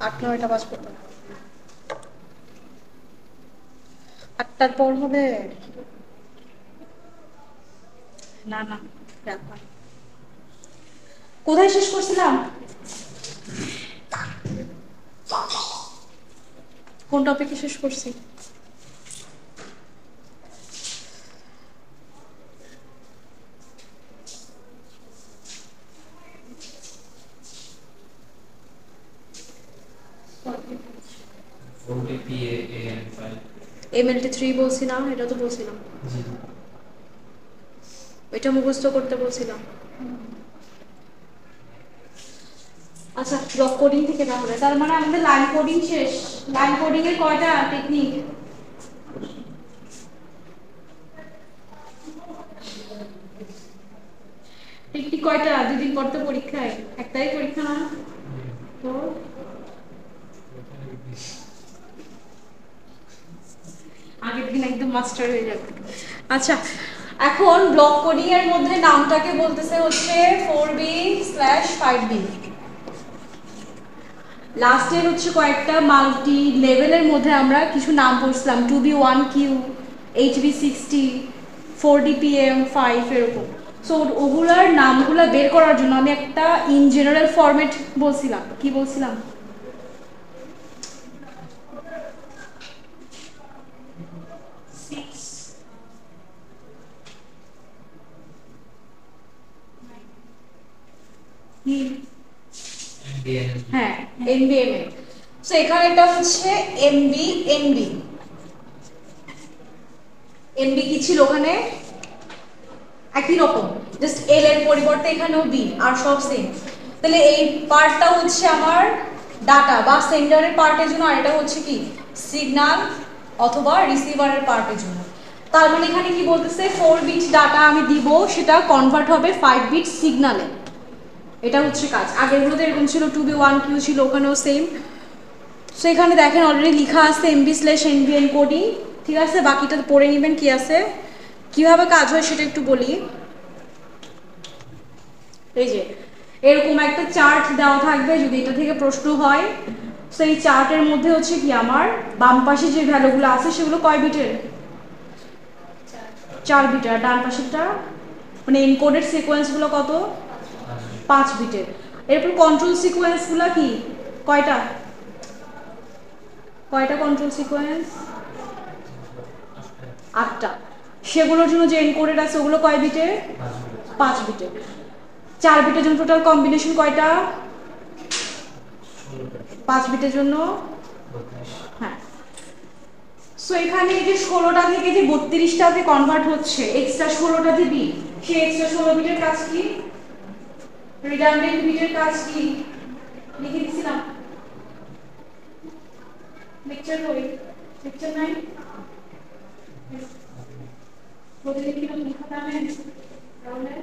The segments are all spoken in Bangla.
8-9টা বাজবে, 8টার পর হবে না। না, কোথায় শেষ করছিলাম? কোন টপিকে শেষ করছি? MLT3 বলছি না? এটা তো বলছিলাম, এটা মুখস্থ করতে বলছিলাম। আচ্ছা, ব্লক কোডিং থেকে তাহলে তার মানে আমাদের লাইন কোডিং শেষ। লাইন কোডিং এর কয়টা টেকনিক? টেকনিক কয়টা? 2 দিন পর তো পরীক্ষায়, একটাই পরীক্ষা না তো? আগের দিন একদম মাস্টার হয়ে যাবে। আচ্ছা, এখন ব্লক কোডিং এর মধ্যে নামটাকে বলতেছে হচ্ছে 4B/5B। লাস্টের হচ্ছে কয়েকটা মাল্টি লেভেলের মধ্যে আমরা কিছু নাম পড়ছিলাম, 2B1Q, HB60, 4DPM5 এরকম। সো ওগুলার নামগুলো বের করার জন্য আমি একটা ইন জেনারেল ফরম্যাট বলছিলাম। কি বলছিলাম? হ্যাঁ, NBMA। সো এখানে এটা হচ্ছে NB কি ছিল ওখানে? একই রকম, জাস্ট এল এর পরিবর্তে এখানেও বি, আর সব সেম। তাহলে এই পার্টটা হচ্ছে আমার ডাটা বা সেন্ডারের পার্টের জন্য, আর এটা হচ্ছে কি সিগন্যাল অথবা রিসিভারের পার্টের জন্য। তার মানে এখানে কি বলতেছে, 4 বিট ডাটা আমি দিব, সেটা কনভার্ট হবে 5 বিট সিগন্যালে। এটা হচ্ছে কাজ। আগেরগুলোতে এরকম ছিল, 2B1Q ছিল, ওখানেও সেম। সো এখানে দেখেন অলরেডি লেখা আছে MB/NB এনকোডিং, ঠিক আছে? বাকিটা পড়ে নেবেন কি আছে, কিভাবে কাজ হয় সেটা একটু বলি। এই যে এরকম একটা চার্ট দেওয়া থাকবে, যদি এটা থেকে প্রশ্ন হয়, সেই চার্টের মধ্যে হচ্ছে কি আমার বাম পাশে যে ভ্যালুগুলো আছে সেগুলো কয় বিটের? 4 বিটের। আর ডান পাশেরটা মানে এনকোডেড সিকোয়েন্সগুলো কত? 5 বিটের। এরপর কন্ট্রোল সিকোয়েন্সগুলো কি কয়টা? Control sequence? 8টা। সেগুলোর জন্য যে এনকোডেড আছে ওগুলো কয় বিটের? 5 বিটের। 4 বিটের জন্য টোটাল কম্বিনেশন কয়টা? 5 বিটের জন্য। হ্যাঁ। সো এখানে এই যে 16টা থেকে যে 32টাতে কনভার্ট হচ্ছে, এক্সট্রা 16টা যে বিট, সেই এক্সট্রা 16 বিটের কাজ কি? রিডান্ডেন্ট বিটের কাজ কি? লিখে দিছিলাম লেকচার বই, লেকচার 9 প্রতিদিন কি লেখা জানেন? তাহলে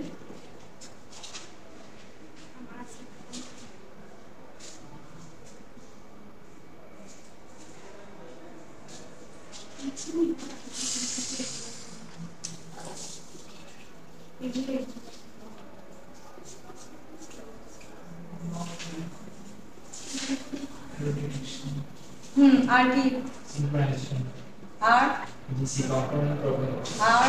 আর কি? আর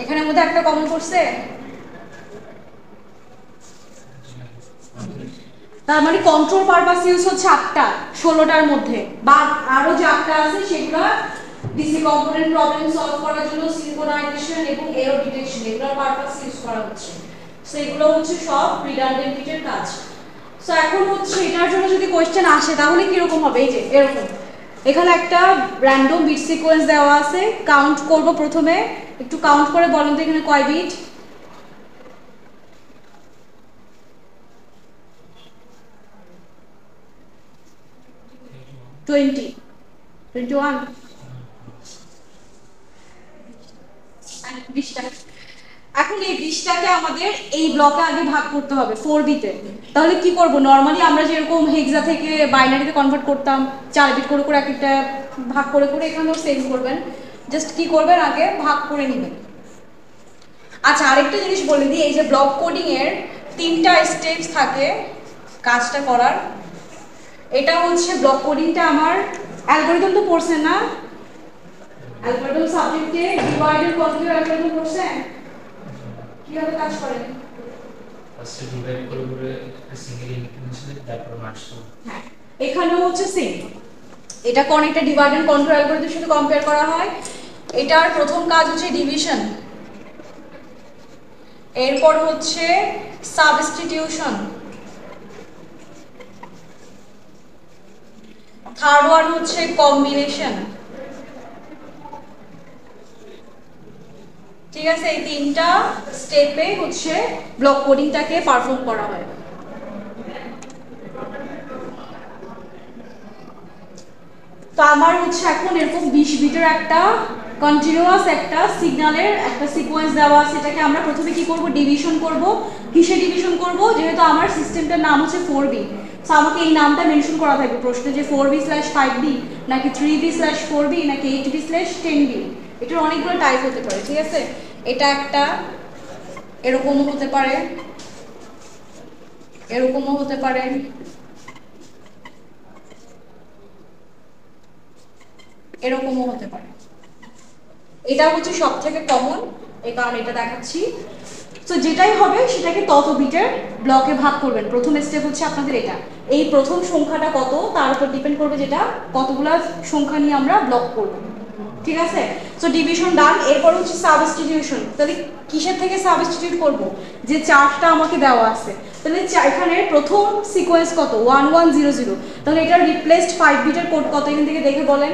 এখানের মধ্যে একটা কমন করছে, তার মানে কন্ট্রোল পারপাস ইউজ হচ্ছে 8টা 16টার মধ্যে, বা আরো যে 8টা আছে সেগুলো ডিসি কম্পোনেন্ট প্রবলেম সলভ করার জন্য সিনক্রোনাইজেশন এবং এরর ডিটেকশন, এগুলোর পারপাস ইউজ করা হচ্ছে। সো এগুলো হচ্ছে সব রিডান্ডেন্ট বিটের কাজ। সো এখন হচ্ছে এটার জন্য যদি কোশ্চেন আসে তাহলে কি রকম হবে? এই যে এরকম, এখানে একটা র্যান্ডম বিট সিকোয়েন্স দেওয়া আছে, কাউন্ট করব প্রথমে। একটু কাউন্ট করে বলেন তো এখানে কয় বিট? 20, 21, 20টা। এখন এই 20টাকে আমাদের এই ব্লকে আগে ভাগ করতে হবে 4 বিটে। তাহলে কি করব, নরমালি আমরা যেরকম হেক্সা থেকে বাইনারিতে কনভার্ট করতাম 4 বিট করে করে এক একটা ভাগ করে করে, এখানেও সেম করবেন। জাস্ট কি করবেন, আগে ভাগ করে নেবেন। আচ্ছা, আরেকটা জিনিস বলে দিই, এই যে ব্লক কোডিং এর 3টা স্টেপস থাকে কাজটা করার। এটা হচ্ছে ব্লক কোডিংটা আমার অ্যালগরিদম তো পড়ছেন না, অ্যালগরিদম সাবজেক্টে ডিভাইড এন্ড কনক্যুর অ্যালগরিদম পড়ছেন, কিভাবে কাজ করে? ফার্স্টে ডিভাইড করে একটা সিঙ্গেল ইনক্রিমেন্ট তারপর মার্কস। হ্যাঁ, এখানেও হচ্ছে সেম, এটা কোন একটা ডিভাইড এন্ড কনক্যুর অ্যালগরিদমের সাথে কম্পেয়ার করা হয়। এটার প্রথম কাজ হচ্ছে ডিভিশন, এরপর হচ্ছে সাবস্টিটিউশন, থার্ড ওয়ান হচ্ছে কম্বিনেশন। ঠিক আছে, এই তিনটা স্টেপে হচ্ছে ব্লক কোডিংটাকে পারফর্ম করা হয়। তো আমার হচ্ছে এখন এরকম 20 বিটের একটা কন্টিনিউয়াস একটা সিগন্যালের একটা সিকোয়েন্স দেওয়া আছে, এটাকে আমরা প্রথমে কি করব, ডিভিশন করব। কিসে ডিভিশন করব, যেহেতু আমার সিস্টেমটার নাম হচ্ছে 4b, সো আমাকে এই নামটা মেনশন করা থাকবে প্রশ্নে যে 4b/5b নাকি 3b/4b নাকি 8b/10b। এটার অনেকগুলো টাইপ হতে পারে, ঠিক আছে। এটা একটা এরকমও হতে পারে, এরকমও হতে পারে, এরকমও হতে পারে। এটা হচ্ছে সব থেকে কমন, এই কারণে এটা দেখাচ্ছি। তো যেটাই হবে সেটাকে তত বিটের ব্লকে ভাগ করবেন। প্রথম স্টেপ হচ্ছে আপনাদের এটা, এই প্রথম সংখ্যাটা কত তার উপর ডিপেন্ড করবে যেটা কতগুলো সংখ্যা নিয়ে আমরা ব্লক করব, ঠিক আছে। সো ডিভিশন ডান। এরপর হচ্ছে সাবস্টিটিউশন। তাহলে কিসের থেকে সাবস্টিটিউট করব, যে চার্টটা আমাকে দেওয়া আছে, তাহলে এখানে প্রথম সিকোয়েন্স কত 1100, তাহলে এটা রিপ্লেসড 5 বিটের কোড কত এখান থেকে দেখে বলেন।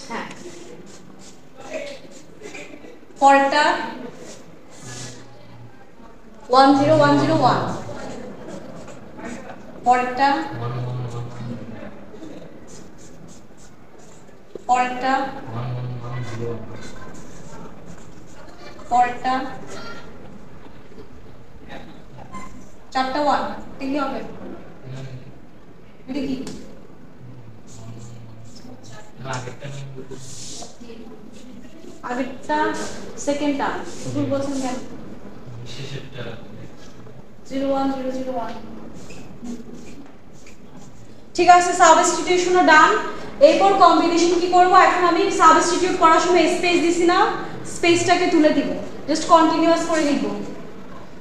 হ্যাঁ, পরেরটা 10101, পরেরটা পরেরটা পরেরটা 4টা 1 কি হবে, এটা কি আগেরটা সেকেন্ডটা ভুল বলছেন কেন, শেষেরটা 01001। ঠিক আছে, সাবস্টিটিউশনও ডান। এরপর কম্বিনেশন কি করব, এখন আমি সাবস্টিটিউট করার সময় স্পেস দিছি না, স্পেসটাকে তুলে দিব, জাস্ট কন্টিনিউয়াস করে লিখব।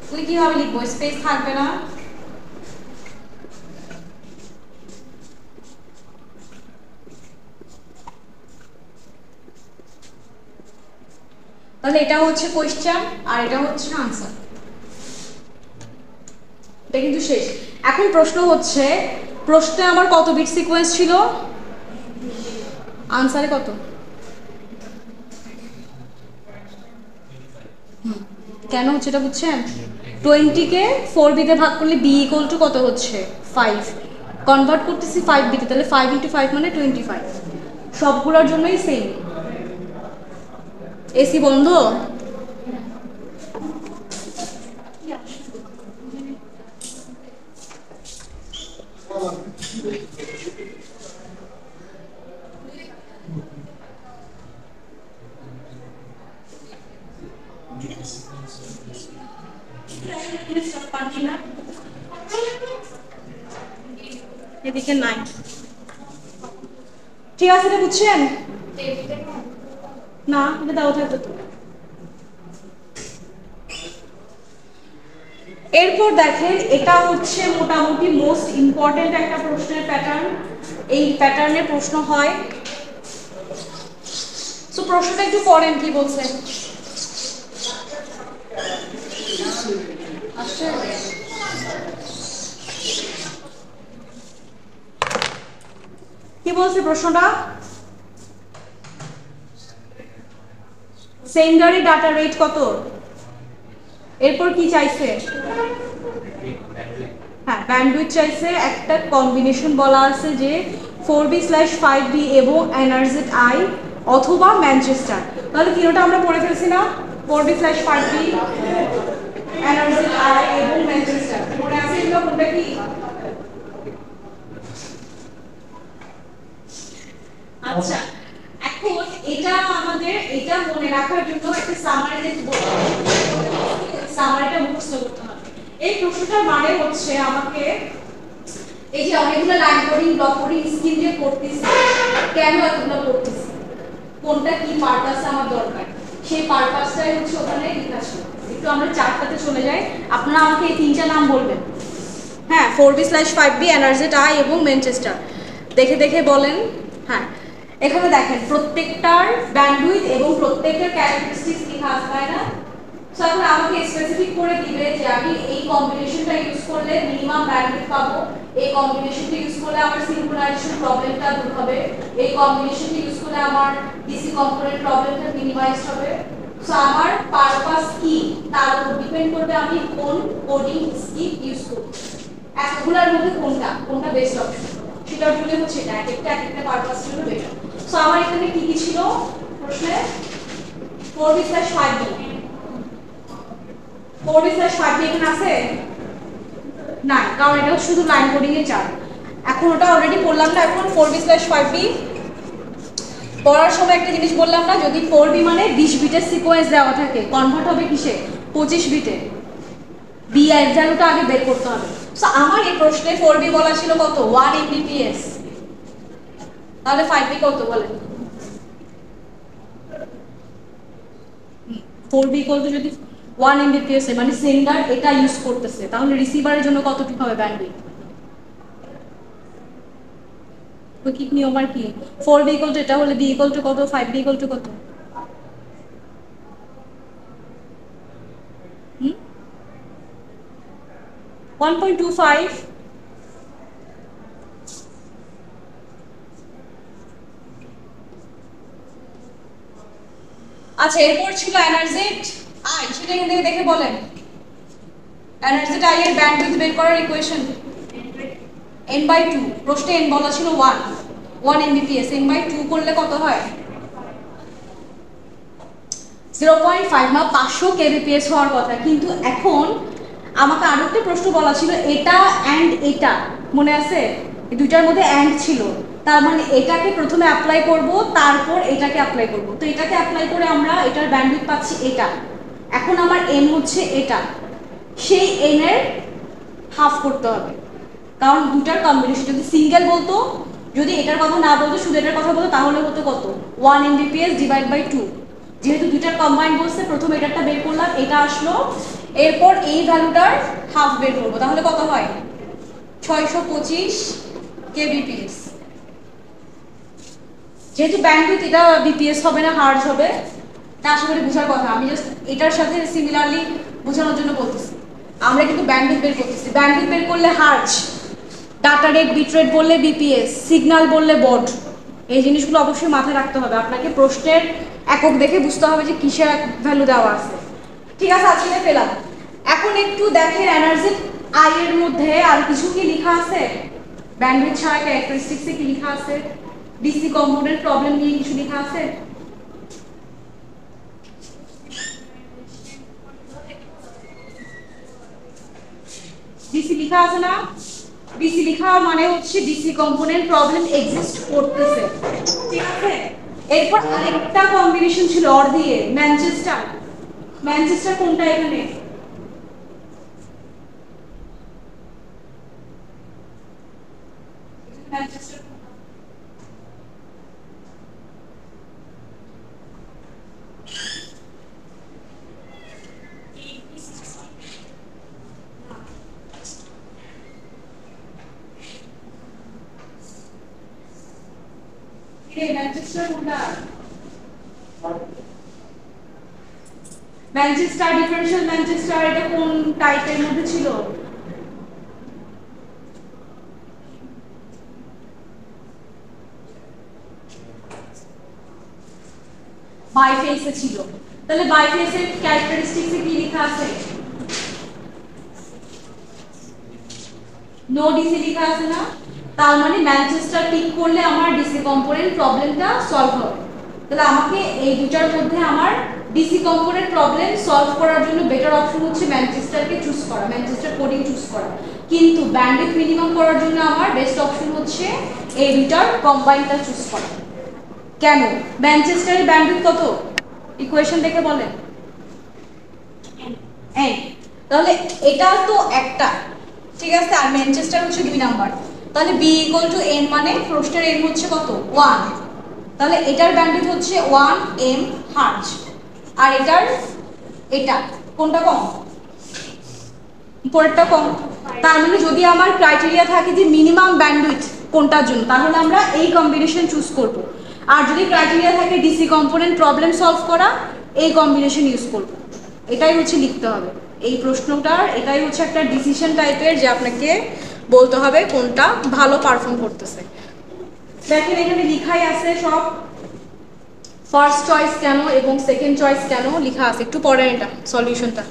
তাহলে কিভাবে লিখবো, স্পেস থাকবে না, তাহলে এটা হচ্ছে কোয়েশ্চেন আর এটা হচ্ছে আনসার। এটা কিন্তু শেষ। এখন প্রশ্ন হচ্ছে, প্রশ্নে আমার কত বিট সিকোয়েন্স ছিল, আনসারে কত, কেন হচ্ছে এটা বুঝছেন। 20 কে 4b তে ভাগ করলে b ইকুয়াল টু কত হচ্ছে 5, কনভার্ট করতেছি 5b তে, তাহলে 5 × 5 মানে 25। সবগুলোর জন্যই সেম। এসি বন্ধ, এদিকে নাই, ঠিক আছে, এটা বুঝছেন না, এটা দাও থাকবে তো। এরপর দেখেন, এটা হচ্ছে মোটামুটি মোস্ট ইম্পর্টেন্ট একটা প্রশ্নের প্যাটার্ন। এই প্যাটার্নের প্রশ্ন হয়, সো প্রশ্নটা একটু পড়েন কি বলছে। কি বলছে প্রশ্নটা, সেন্ডারি ডাটা রেট কত, এরপর কি চাইছে, হ্যাঁ ব্যান্ডউইথ চাইছে। একটা কম্বিনেশন বলা আছে যে 4b/5b এবং এনার্জেট আই অথবা ম্যানচেস্টার। তাহলে তিনটা আমরা পড়ে ফেলছি না, 4b/5b এনার্জেট আই এবং ম্যানচেস্টার, মনে আছে এগুলো কোনটা কি। আচ্ছা, এখন এটা আমাদের এটা মনে রাখার জন্য একটা সামারি সামারিটা মুখস্থ করতে হবে। এই প্রশ্নটার মানে হচ্ছে আমাকে এই যে অনেকগুলো line coding block coding scheme যে করতেছি, কেন এতগুলো করতেছি, কোনটা কি পারপাসে আমার দরকার, সেই পারপাসটাই হচ্ছে ওখানে লেখা ছিল। একটু আমরা চারটাতে চলে যাই, আপনারা আমাকে এই তিনটা নাম বলবেন। হ্যাঁ, 4B/5B, এনার্জেট আই এবং ম্যানচেস্টার। দেখে দেখে বলেন। হ্যাঁ, এখানে দেখেন প্রত্যেকটার ব্যান্ডউইথ এবং প্রত্যেকটার ক্যারেক্টারিস্টিক্স লেখা আছে, তাই না? সো এখন আমাকে স্পেসিফিক করে দিবে যে আমি এই কম্বিনেশনটা ইউজ করলে মিনিমাম ব্যান্ডউইথ পাবো, এই কম্বিনেশনটা ইউজ করলে আমার সিনক্রোনাইজেশন প্রবলেমটা দূর হবে, এই কম্বিনেশনটা ইউজ করলে আমার ডিসি কম্পোনেন্ট প্রবলেমটা মিনিমাইজড হবে। সো আমার পারপাস কি তার উপর ডিপেন্ড করবে আমি কোন কোডিং স্কিম ইউজ করব, এতগুলোর মধ্যে কোনটা কোনটা বেস্ট অপশন, সেটার জন্য হচ্ছে এটা এক একটা পারপাস জন্য বেটার। সো আমার এখানে কি কি ছিল প্রশ্নে? 4B/5B, 4B/5B এখানে আছে না, কারণ এটা শুধু লাইন কোডিং এর চার্ট। এখন ওটা অলরেডি পড়লাম না, এখন 4B/5B পড়ার সময় একটা জিনিস বললাম না, যদি 4B মানে 20 বিটের সিকোয়েন্স দেওয়া থাকে, কনভার্ট হবে কিসে? 25 বিটে। বি এর ভ্যালুটা আগে বের করতে হবে। সো আমার এই প্রশ্নে 4B বলা ছিল কত? 1 Mbps। তাহলে 5B কত বলেন? 4B যদি 1 Mbps মানে সেন্ডার এটা ইউজ করতেছে, তাহলে রিসিভারের জন্য কতটুকু হবে ব্যান্ডউইথ? কি নিয়ম আর কি? 4B এটা হলে B কত, 5B কত? 1.25। আচ্ছা, এরপর ছিল এনার্জেট আই, সেটা এখান থেকে দেখে বলেন। এনার্জেট আই এর ব্যান্ডউইথ বের করার ইকুয়েশন n/2। প্রশ্নে n বলা ছিল 1 Mbps, n/2 করলে কত হয়? 0.5 বা 500 kbps হওয়ার কথা। কিন্তু এখন আমাকে আরেকটা প্রশ্ন বলা ছিল, এটা এন্ড এটা মনে আছে? এই দুইটার মধ্যে এন্ড ছিল, তার মানে এটাকে প্রথমে অ্যাপ্লাই করব, তারপর এটাকে অ্যাপ্লাই করব। তো এটাকে অ্যাপ্লাই করে আমরা এটার ব্যান্ডউইথ পাচ্ছি এটা। এখন আমার n হচ্ছে এটা, সেই n এর হাফ করতে হবে, কারণ দুটার কম্বিনেশন। যদি সিঙ্গেল বলতো, যদি এটার কথা না বলতো, শুধু এটার কথা বলতো, তাহলে হতো কত? 1 Mbps ডিভাইড বাই 2। যেহেতু দুটার কম্বাইন বলছে, প্রথম এটারটা বের করলাম, এটা আসলো, এরপর এই ভ্যালুটার হাফ বের করবো, তাহলে কত হয়? 625 kbps। যেহেতু ব্যান্ডউইথ এটা বিপিএস হবে না, হার্জ হবে, তা আশা করি বোঝার কথা। আমি জাস্ট এটার সাথে সিমিলারলি বোঝানোর জন্য বলতেছি। আমরা কিন্তু ব্যান্ডউইথ বের করতেছি, ব্যান্ডউইথ বের করলে hertz, data rate, bit rate বললে বিপিএস, সিগন্যাল বললে বড। এই জিনিসগুলো অবশ্যই মাথায় রাখতে হবে, আপনাকে প্রশ্নের একক দেখে বুঝতে হবে যে কিসের ভ্যালু দেওয়া আছে। ঠিক আছে, আজকে পেলাম। এখন একটু দেখেন এনার্জেট আই এর মধ্যে আর কিছু কি লেখা আছে? ব্যান্ডউইথ ছাড়া ক্যারেক্টারিস্টিক্সে কি লেখা আছে? ডিসি কম্পোনেন্ট প্রবলেম নিয়ে কিছু লেখা আছে? ডিসি লেখা আছে না? ডিসি লেখা মানে হচ্ছে ডিসি কম্পোনেন্ট প্রবলেম এক্সিস্ট করতেছে, ঠিক আছে? এরপর আরেকটা কম্বিনেশন ছিল অর দিয়ে, ম্যানচেস্টার। ম্যানচেস্টার কোনটা এখানে? ম্যানচেস্টার ম্যানচেস্টার ডিফারেনশিয়াল ম্যানচেস্টার, এটা কোন টাইপের মধ্যে ছিল? বাইফেসে ছিল। তাহলে বাইফেসের ক্যারেক্টারিস্টিক্সে কি লেখা আছে? নো ডিসি লেখা আছে না? তার মানে ম্যানচেস্টার পিক করলে আমার ডিসি কম্পোনেন্ট প্রবলেমটা সলভ হবে। তাহলে আমাকে এই দুটার মধ্যে আমার ডিসি কম্পোনেন্ট প্রবলেম সলভ করার জন্য বেটার অপশন হচ্ছে ম্যানচেস্টারকে চুজ করা, ম্যানচেস্টার কোডিং চুজ করা। কিন্তু ব্যান্ডউইথ মিনিমাম করার জন্য আমার বেস্ট অপশন হচ্ছে এই দুটার কম্বাইনটা চুজ করা। কেন? ম্যানচেস্টারের ব্যান্ডউইথ কত? ইকুয়েশন দেখে বলেন। তাহলে এটা তো একটা, ঠিক আছে, আর ম্যানচেস্টার হচ্ছে 2 নাম্বার। তাহলে b = n মানে প্রস্থের n হচ্ছে কত 1, তাহলে এটার ব্যান্ডউইথ হচ্ছে 1 m হার্জ, আর এটা কোনটা কম, পরেরটা কম। তার মানে যদি আমার ক্রাইটেরিয়া থাকে যে মিনিমাম ব্যান্ডউইথ কোনটার জন্য, তাহলে আমরা এই কম্বিনেশন চুজ করব। আর যদি ক্রাইটেরিয়া থাকে ডিসি কম্পোনেন্ট প্রবলেম সলভ করা, এই কম্বিনেশন ইউজ করব। এটাই হচ্ছে লিখতে হবে এই প্রশ্নটার, এটাই হচ্ছে একটা ডিসিশন টাইপের যে আপনাকে বলতে হবে কোনটা ভালো পারফর্ম করতেছে। দেখেন এখানে লেখাই আছে সব, ফার্স্ট চয়েস কেন এবং সেকেন্ড চয়েস কেন লেখা আছে, একটু পড়েন এটা সলিউশনটা।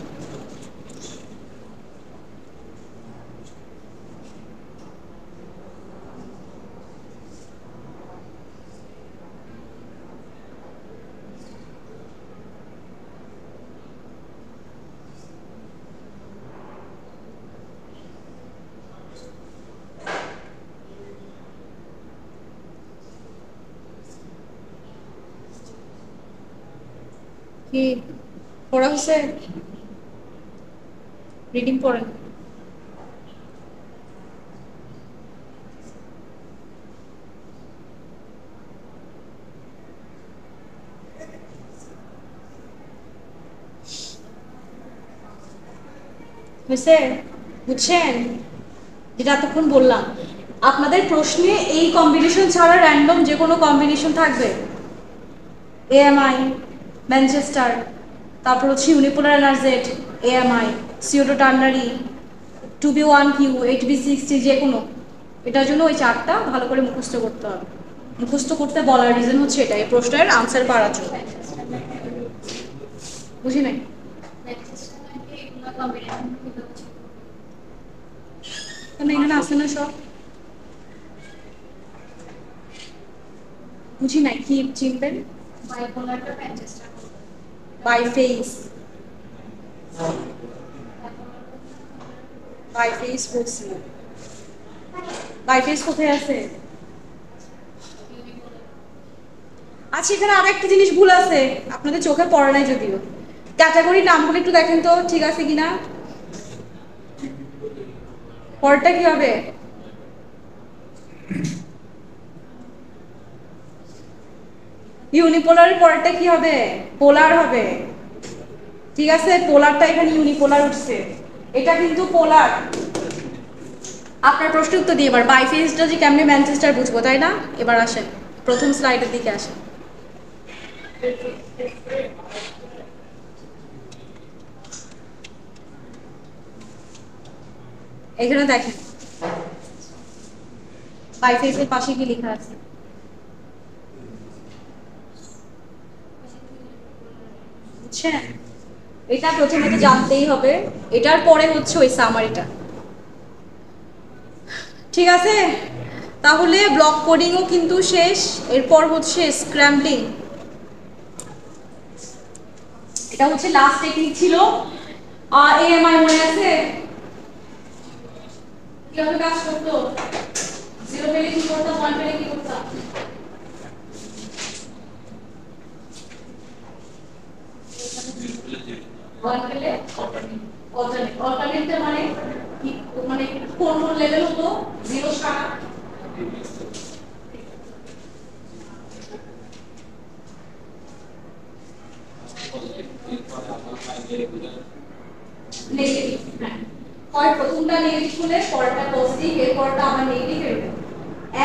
কি পড়া হচ্ছে, রিডিং পড়েন। হয়েছে, বুঝছেন যেটা এতক্ষণ বললাম। আপনাদের প্রশ্নে এই কম্বিনেশন ছাড়া র্যান্ডম যে কোনো কম্বিনেশন থাকবে, এএমআই, ম্যানচেস্টার, তারপর হচ্ছে ইউনিপোলার এনার্জেট, AMI, pseudoternary, 2b1q, 8b60, যে কোনো, এটার জন্য ওই চারটা ভালো করে মুখস্থ করতে হবে। মুখস্থ করতে বলার রিজন হচ্ছে এটা, এই প্রশ্নের আনসার পাওয়ার জন্য। বুঝি নাই, এখানে আছে না সব, বুঝি নাই কি চিনবেন, বাইফেস, বাইফেস বলছি, বাইফেস কোথায় আছে? আচ্ছা এখানে আরেকটা জিনিস ভুল আছে, আপনাদের চোখে পড়ে নাই যদিও, ক্যাটাগরির নামগুলো একটু দেখেন তো ঠিক আছে কিনা। পরেরটা কি হবে, ইউনিপোলারের পরেরটা কি হবে, পোলার হবে। ঠিক আছে, পোলারটা এখানে ইউনিপোলার উঠছে, এটা কিন্তু পোলার। আপনার প্রশ্ন উত্তর দিয়ে এবার বাইফেসটা যে কেমনে ম্যানচেস্টার বুঝবো, তাই না? এবার আসেন প্রথম স্লাইডের দিকে আসেন। এখানে দেখেন বাইফেসের পাশে কি লেখা আছে, বুঝছেন? এটা প্রথমে তো জানতেই হবে, এটার পরে হচ্ছে ওই সামারিটা। ঠিক আছে, তাহলে ব্লক কোডিংও কিন্তু শেষ, এরপর হচ্ছে স্ক্র্যাম্বলিং। এটা হচ্ছে লাস্ট টেকনিক ছিল। এএমআই মনে আছে কিভাবে কাজ করতো, 0 পেলে কি করতাম, 1 পেলে কি করতাম, অল্টারনেটটা মানে কি, মানে কোন লেভেল হতো, 0 ছাড়া। নেগেটিভ, হ্যাঁ, হয় প্রথমটা নেগেটিভ হলে পরেরটা পজিটিভ, এরপরটা আবার নেগেটিভ, এরকম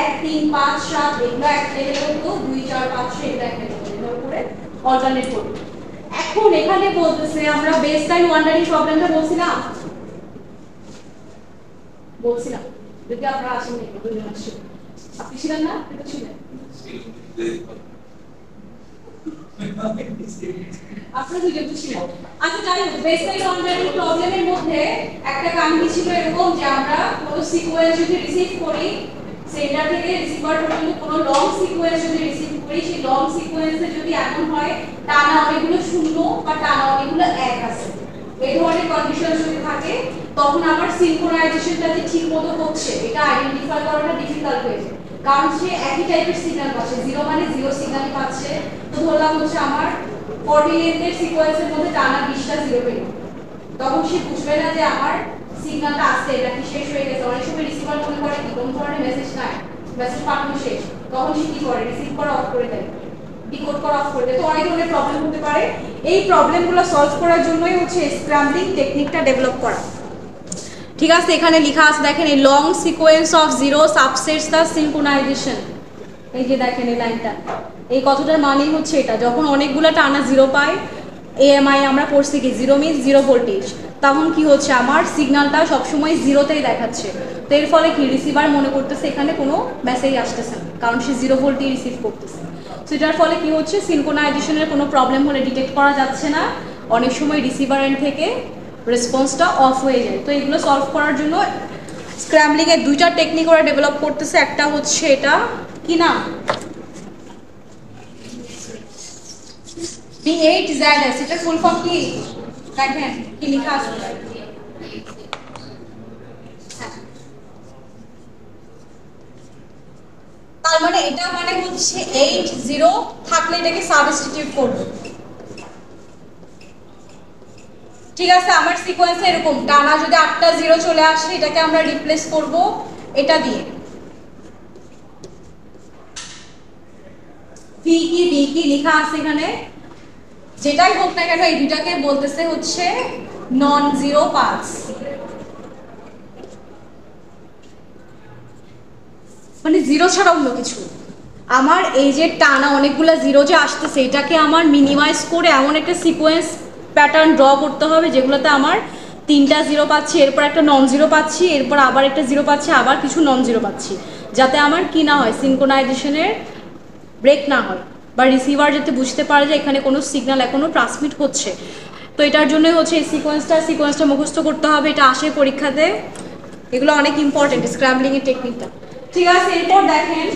1 3 5 7 এগুলো এক লেভেল হতো, 2 4 5 6 এগুলো এক লেভেল হতো, এর উপরে অল্টারনেট করব। এখন এখানে বলতেছে আমরা বেস টাইম ওয়ান্ডারিং প্রবলেমটা বলছিলাম যদি আপনারা আসেন দেখুন, দুজন আসছে, আপনি ছিলেন না, এটা ছিলেন আপনারা দুজন তো ছিলেন। আচ্ছা যাই হোক, বেস টাইম ওয়ান্ডারিং প্রবলেমের মধ্যে একটা কাহিনী ছিল এরকম যে আমরা কোনো সিকোয়েন্স যদি রিসিভ করি, সেন্টার থেকে রিসিভার পর্যন্ত কোনো লং সিকোয়েন্স যদি রিসিভ করি, সেই লং সিকোয়েন্সে যদি এমন হয় টানা অনেকগুলো শূন্য বা টানা অনেকগুলো এক আছে, এই ধরনের কন্ডিশন যদি থাকে, তখন আমার সিনক্রোনাইজেশনটা যে ঠিকমতো হচ্ছে এটা আইডেন্টিফাই করাটা ডিফিকাল্ট হয়ে যায়, কারণ সে একই টাইপের সিগন্যাল পাচ্ছে, 0 মানে 0 সিগন্যাল পাচ্ছে। তো ধরলাম হচ্ছে আমার 40 লেন্থের সিকোয়েন্সের মধ্যে টানা 20টা 0 পেল, তখন সে বুঝবে না যে আমার সিগন্যালটা আসছে, এটা কি শেষ হয়ে গেছে। অনেক সময় রিসিভার মনে করে কি কোন ধরনের মেসেজ নাই, মেসেজ পাঠানো শেষ, তখন সে কি করে রিসিভ করা অফ করে দেয়, ডিকোড করা অফ করে দেয়। তো অনেক ধরনের প্রবলেম হতে পারে। এই প্রবলেমগুলো সলভ করার জন্যই হচ্ছে স্ক্র্যাম্বলিং টেকনিকটা ডেভেলপ করা। ঠিক আছে, এখানে লেখা আছে দেখেন, এই long sequence of zero subsets the synchronisation. এই যে দেখেন এই লাইনটা, এই কথাটার মানেই হচ্ছে এটা, যখন অনেকগুলো টানা জিরো পাই, এএমআই আমরা পড়ছি কি জিরো মিনস জিরো ভোল্টেজ, তখন কি হচ্ছে আমার সিগন্যালটা সবসময় জিরোতেই দেখাচ্ছে। তো এর ফলে কি রিসিভার মনে করতেছে এখানে কোনো মেসেজ আসতেছে না, কারণ সে জিরো ভোল্টেই রিসিভ করতেছে। তো এটার ফলে কি হচ্ছে সিনক্রোনাইজেশনের কোনো প্রবলেম হলে ডিটেক্ট করা যাচ্ছে না, অনেক সময় রিসিভার এন্ড থেকে রেসপন্সটা অফ হয়ে যায়। তো এগুলো সলভ করার জন্য স্ক্র্যাম্বলিং এর দুইটা টেকনিক ওরা ডেভেলপ করতেছে। একটা হচ্ছে এটা কি না B8ZS, এটা ফুল ফর্ম কি দেখেন কি লেখা আছে, তার মানে এটা মানে হচ্ছে 80 থাকলে এটাকে সাবস্টিটিউট করব। ঠিক আছে, আমার সিকোয়েন্স এরকম, টানা যদি 8টা জিরো চলে আসে এটাকে আমরা রিপ্লেস করব এটা দিয়ে। ভি কি বি কি লেখা আছে এখানে, যেটাই হোক না কেন এই দুটাকে বলতেছে হচ্ছে নন জিরো পালস, মানে জিরো ছাড়া অন্য কিছু। আমার এই যে টানা অনেকগুলো জিরো যে আসতেছে এটাকে আমার মিনিমাইজ করে এমন একটা সিকোয়েন্স প্যাটার্ন ড্র করতে হবে যেগুলোতে আমার 3টা জিরো পাচ্ছি, এরপর একটা নন জিরো পাচ্ছি, এরপর আবার একটা জিরো পাচ্ছি, আবার কিছু নন জিরো পাচ্ছি, যাতে আমার কি না হয় সিনক্রোনাইজেশনের ব্রেক না হয়, বা রিসিভার যাতে বুঝতে পারে যে এখানে কোনো সিগন্যাল এখনো ট্রান্সমিট হচ্ছে। তো এটার জন্যই হচ্ছে এই সিকোয়েন্সটা মুখস্থ করতে হবে, এটা আসে পরীক্ষাতে, এগুলো অনেক ইম্পর্টেন্ট স্ক্র্যাম্বলিং এর টেকনিকটা। ঠিক আছে, এরপর দেখেন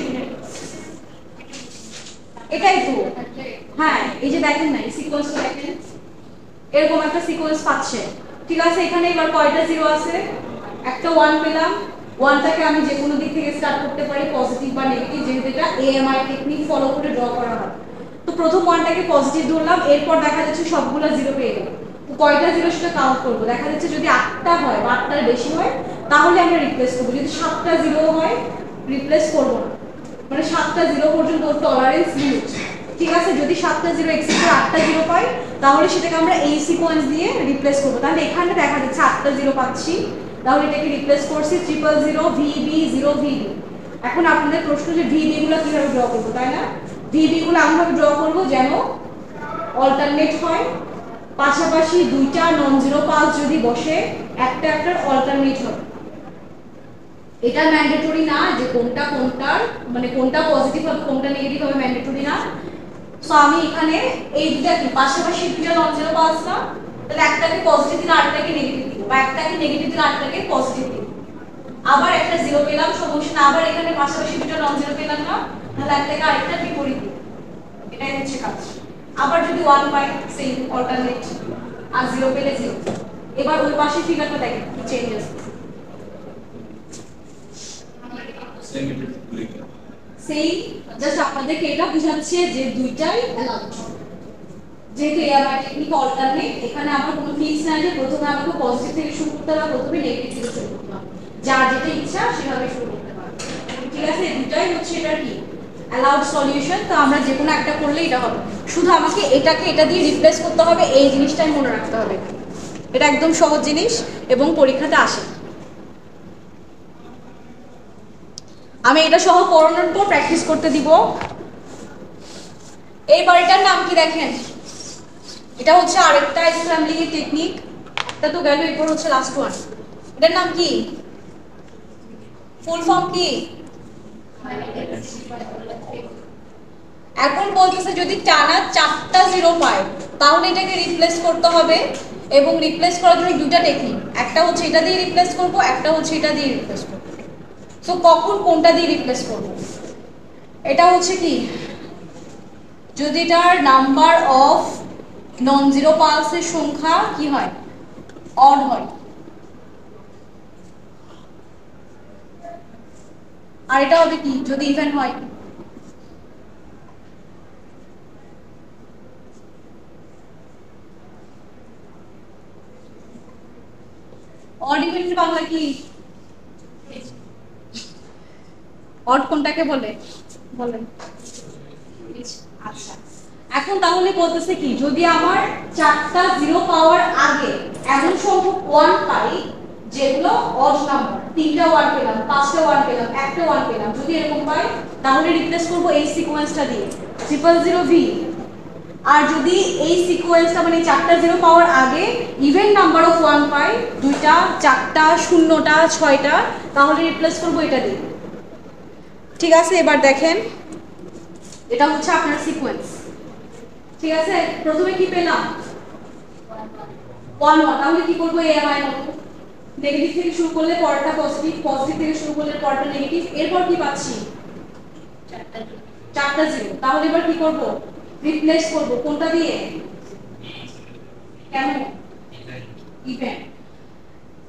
এটাই তো, হ্যাঁ এই যে দেখেন না এই সিকোয়েন্সটা দেখেন, এরকম একটা সিকোয়েন্স পাচ্ছে। ঠিক আছে, এখানে এবার কয়টা জিরো আছে, একটা 1 পেলাম, 1টাকে আমি যে কোনো দিক থেকে স্টার্ট করতে পারি, পজিটিভ বা নেগেটিভ, যেহেতু এটা এএমআই টেকনিক ফলো করে ড্র করা হয়। তো প্রথম 1টাকে পজিটিভ ধরলাম, এরপর দেখা যাচ্ছে সবগুলো জিরো পেয়ে গেল। তো কয়টা জিরো সেটা কাউন্ট করবো, দেখা যাচ্ছে যদি 8টা হয় বা 8টার বেশি হয় তাহলে আমরা রিপ্লেস করবো, যদি 7টা জিরো হয় রিপ্লেস করবো না, মানে 7টা জিরো পর্যন্ত টলারেন্স লিমিট। ঠিক আছে, যদি 7টা জিরো এক্সিড করে 8টা জিরো পাই তাহলে সেটাকে আমরা এই সিকোয়েন্স দিয়ে রিপ্লেস করবো। তাহলে এখানে দেখা যাচ্ছে 8টা জিরো পাচ্ছি, তাহলে এটাকে রিপ্লেস করছি 000 VB 0 VB। এখন আপনাদের প্রশ্ন যে VB গুলো কিভাবে ড্র করবো, তাই না? VB গুলো আমভাবে ড্র করবো যেন অল্টারনেট হয়, পাশাপাশি দুইটা নন জিরো পালস যদি বসে একটা একটার অল্টারনেট হবে। এটা ম্যান্ডেটরি না যে কোনটা কোনটার, মানে কোনটা পজিটিভ হবে কোনটা নেগেটিভ হবে, ম্যান্ডেটরি না। সো আমি এখানে এই দুটা কি পাশাপাশি দুটো নন জিরো পালস না, তাহলে একটাকে পজিটিভ দিলে আরেকটাকে নেগেটিভ দিব, বা একটাকে নেগেটিভ দিলে আরেকটাকে পজিটিভ দিব। আবার একটা জিরো পেলাম, সমস্যা না, আবার এখানে পাশাপাশি দুটো নন জিরো পেলাম না, তাহলে একটাকে আরেকটা বিপরীত দিব, এটাই হচ্ছে কাজ। আবার যদি 1 পাই সেম অল্টারনেট, আর জিরো পেলে জিরো। এবার ওই পাশে ফিগারটা দেখেন কি চেঞ্জ আছে, সেই জাস্ট আপনাদেরকে এটা বোঝাচ্ছে যে দুইটাই অ্যালাউড। যেহেতু এআরআই টেকনিক অল্টারনেট, এখানে আমার কোনো ফিক্স নাই যে প্রথমে আমাকে পজিটিভ থেকে শুরু করতে হবে, প্রথমে নেগেটিভ থেকে শুরু করতে হবে, যার যেটা ইচ্ছা সেভাবে শুরু করতে পারবে। ঠিক আছে, দুটাই হচ্ছে এটা কি অ্যালাউড সলিউশন। তো আমরা যে কোনো একটা করলে এটা হবে, শুধু আমাকে এটাকে এটা দিয়ে রিপ্লেস করতে হবে, এই জিনিসটাই মনে রাখতে হবে। এটা একদম সহজ জিনিস এবং পরীক্ষাতে আসে। আমি এটা সহ পড়ানোর পর প্র্যাকটিস করতে দিব। এই বাড়িটার নাম কি দেখেন, এটা হচ্ছে আরেকটা স্ক্র্যাম্বলিং এর টেকনিক, এটা তো গেল, এরপর হচ্ছে লাস্ট ওয়ান। এটার নাম কি, ফুল ফর্ম কি? এখন বলতেছে যদি টানা 4টা জিরো পায় তাহলে এটাকে রিপ্লেস করতে হবে, এবং রিপ্লেস করার জন্য দুটো টেকনিক, একটা হচ্ছে এটা দিয়ে রিপ্লেস করব, একটা হচ্ছে এটা দিয়ে রিপ্লেস করব। সো কখন কোনটা দিয়ে রিপ্লেস করব, এটা হচ্ছে কি যদি এটার নাম্বার অফ নন জিরো পালসের সংখ্যা কি হয়, অড হয়, আর এটা হবে কি যদি ইভেন হয়। অড ইভেন ইভেন্টের বাংলা কি? অড কোনটাকে বলে বলেন? আচ্ছা, এখন তাহলে বলতেছে কি, যদি আমার 4টা 0 পাওয়ার আগে এমন সংখ্যক 1 পাই যেগুলো অড নাম্বার, 3টা 1 পেলাম, 5টা 1 পেলাম, একটা 1 পেলাম, যদি এরকম পাই তাহলে রিপ্লেস করব এই সিকোয়েন্সটা দিয়ে 000V। আর যদি এই সিকোয়েন্সটা মানে 4টা 0 পাওয়ার আগে ইভেন নাম্বার অফ 1 পাই, 2টা 4টা 0টা 6টা, তাহলে রিপ্লেস করব এটা দিয়ে। ঠিক আছে, এবার দেখেন এটা হচ্ছে আপনার সিকোয়েন্স। ঠিক আছে, প্রথমে কি পেলাম 1 1, তাহলে কি করব এই এমআই মতো নেগেটিভ থেকে শুরু করলে পরেরটা পজিটিভ, পজিটিভ থেকে শুরু করলে পরেরটা নেগেটিভ, এরপর কি পাচ্ছি 4টা 0, তাহলে এবার কি করব রিপ্লেস করব কোনটা দিয়ে? কেন? ইভেন্ট।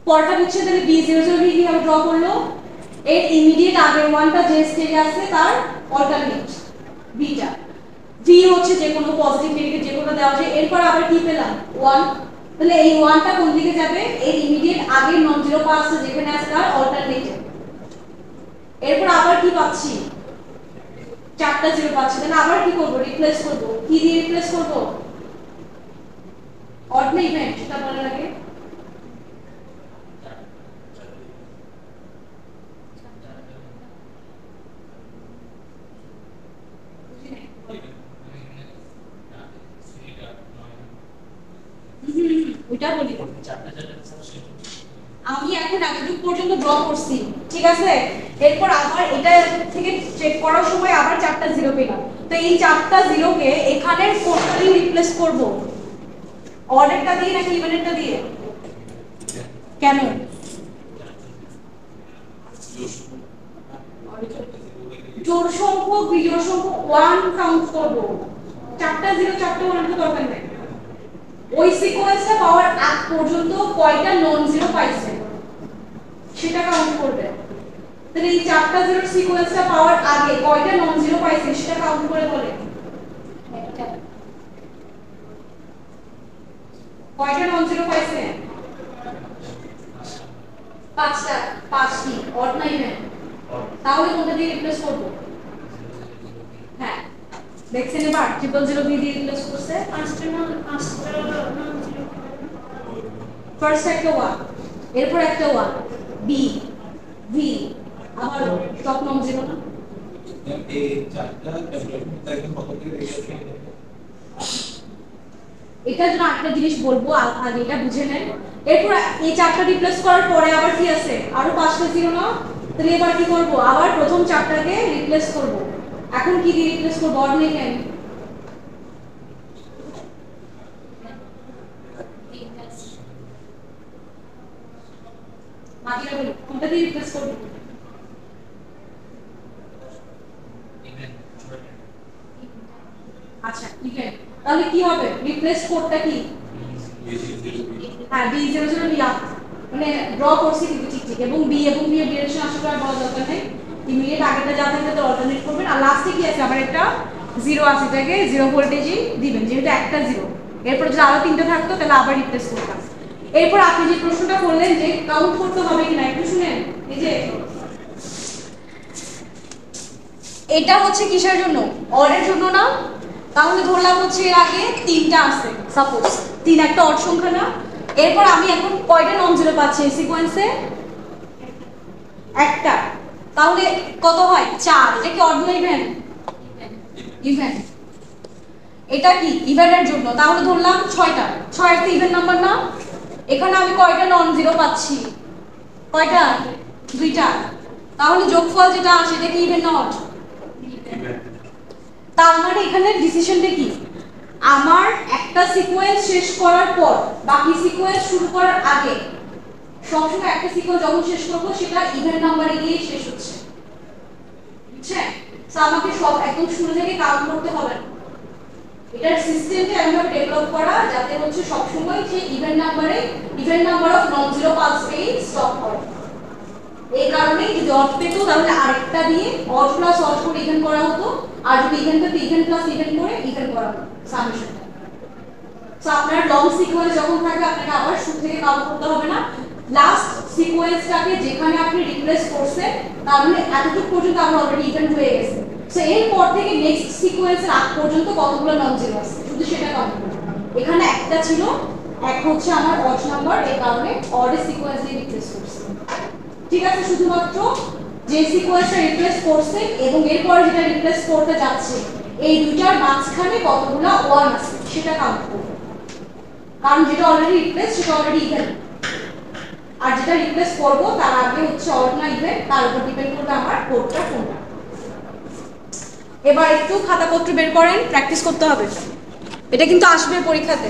পরেরটা হচ্ছে তাহলে B00B কিভাবে ড্র করলো? এর ইমিডিয়েট আগের ওয়ানটা যে স্টেজে আছে তার অল্টারনেট বিটা, ভি হচ্ছে যে কোনো পজিটিভ নেগেটিভ যে কোনো দেওয়া যায়। এরপর আবার কি পেলাম 1, তাহলে এই 1টা কোন দিকে যাবে? এর ইমিডিয়েট আগের নন জিরো পাওয়ার আছে যেখানে আছে তার অল্টারনেটিভ। এরপর আবার কি পাচ্ছি 4টা 0 পাচ্ছি, তাহলে আবার কি করব রিপ্লেস করব, কি দিয়ে রিপ্লেস করব? অড না ইভেন্ট সেটা বলার আগে ওইটা বলি। আমি এখন এতটুকু পর্যন্ত ড্র করছি, ঠিক আছে, এরপর আবার এটা থেকে চেক করার সময় আবার 4টা 0 পেলাম, তো এই 4টা 0 কে এখানের কোনটা দিয়ে রিপ্লেস করব? অর্ডারটা দিয়ে নাকি ইভেন্টটা দিয়ে? কেন? জোড় সংখ্যক বিজোড় সংখ্যক 1 কাউন্ট করব, 4টা 0 4টা 1 এর দরকার নেই। ওই সিকোয়েন্সটা পাওয়ার আগ পর্যন্ত কয়টা নন জিরো পাইছে সেটা কাউন্ট করবে। তাহলে এই 4টা 0 সিকোয়েন্সটা পাওয়ার আগে কয়টা নন জিরো পাইছে সেটা কাউন্ট করে বলে একটা। কয়টা নন জিরো পাইছে? 5টা। 5 কি অড না ইভেন? তাহলে কোনটা দিয়ে রিপ্লেস করব? হ্যাঁ, দেখছেন এবার 000B দিয়ে রিপ্লেস করছে 5টা নন জিরো। ফার্স্ট একটা 1, এরপর একটা 1, বি ভি, আবার সব নন জিরো না? এই চারটা ক্যালকুলেশন কত করে রেখেছে? এটা জন্য একটা জিনিস বলবো, আগে এটা বুঝে নেন। এরপর এই 4টা রিপ্লেস করার পরে আবার কি আছে? আরো 5টা 0 না? তাহলে এবার কি করব? আবার প্রথম 4টাকে রিপ্লেস করব। এখন কি দিয়ে রিপ্লেস করব? অড নেই কেন? বাকিটা বলি কোনটা দিয়ে রিপ্লেস করব? আচ্ছা ইভেন্ট। তাহলে কি হবে? রিপ্লেস কোডটা কি? হ্যাঁ B00 লিয়া, মানে ড্র করছি কিন্তু ঠিক ঠিক, এবং বি এবং বি এর ডিরেকশন আসলে আর বলা দরকার নেই, ইমিডিয়েট আগেটা যা থাকবে তো অল্টারনেট করবেন। আর লাস্টে কি আছে? আবার একটা 0 আছে, এটাকে 0 ভোল্টেজই দিবেন যেহেতু একটা 0। এরপর যদি আরো 3টা থাকতো তাহলে আবার রিপ্লেস করতাম। এরপর আপনি যে প্রশ্নটা করলেন যে কাউন্ট করতে হবে কিনা একটু শুনেন। এই যে এটা হচ্ছে কিসের জন্য? অডের জন্য না? তাহলে ধরলাম হচ্ছে এর আগে 3টা আছে, সাপোজ 3 একটা অড সংখ্যা না? এরপর আমি এখন কয়টা নন জিরো পাচ্ছি এই সিকোয়েন্সে? একটা, তাহলে কত হয় 4। এটা কি অড না ইভেন? ইভেন। এটা কি ইভেনের জন্য? তাহলে ধরলাম 6টা, 6 একটা ইভেন নাম্বার না? এখানে আমি কয়টা নন জিরো পাচ্ছি? কয়টা? 2টা। তাহলে যোগফল যেটা আসে এটা কি ইভেন না অড? তার মানে এখানে ডিসিশনটা কি? আমার একটা সিকোয়েন্স শেষ করার পর বাকি সিকোয়েন্স শুরু করার আগে সবসময় একটা সিকোয়েন্স যখন শেষ করব সেটা ইভেন নাম্বারে গিয়ে শেষ হচ্ছে, বুঝছেন? সো আমাকে সব একদম শুরু থেকে কাউন্ট করতে হবে না। এটার সিস্টেমটা এমন ডেভেলপ করা যাতে হচ্ছে সবসময় সেই ইভেন নাম্বারে even number of non zero পালসেই স্টপ করে। এই কারণে যদি অড পেতো তাহলে আরেকটা দিয়ে অড প্লাস অড করে ইভেন করা হতো, আর যদি ইভেন পেতো ইভেন প্লাস ইভেন করে ইভেন করা হতো সামেশনটা। সো আপনার লং সিকোয়েন্স যখন থাকবে আপনাকে আবার শুরু থেকে কাউন্ট করতে হবে না, লাস্ট সিকোয়েন্সটাকে যেখানে আপনি রিপ্লেস করছেন তার মানে এতটুকু পর্যন্ত আমরা অলরেডি ইভেন হয়ে গেছে। সো এরপর থেকে নেক্সট সিকোয়েন্সের আগ পর্যন্ত কতগুলো নন জিরো আছে শুধু সেটা কাউন্ট করুন। এখানে একটা ছিল, এক হচ্ছে আমার অড নাম্বার, এই কারণে অডের সিকোয়েন্স দিয়ে রিপ্লেস করছি। ঠিক আছে, শুধুমাত্র যে সিকোয়েন্সটা রিপ্লেস করছেন এবং এরপর যেটা রিপ্লেস করতে যাচ্ছে এই দুইটার মাঝখানে কতগুলো ওয়ান আছে সেটা কাউন্ট করুন, কারণ যেটা অলরেডি রিপ্লেস সেটা অলরেডি ইভেন, আর যেটা রিপ্লেস করব তার আগে হচ্ছে অড না ইভেন, তার উপর ডিপেন্ড করবে আমার কোডটা কোনটা। এবার একটু খাতাপত্র বের করেন, প্র্যাকটিস করতে হবে, এটা কিন্তু আসবে পরীক্ষাতে,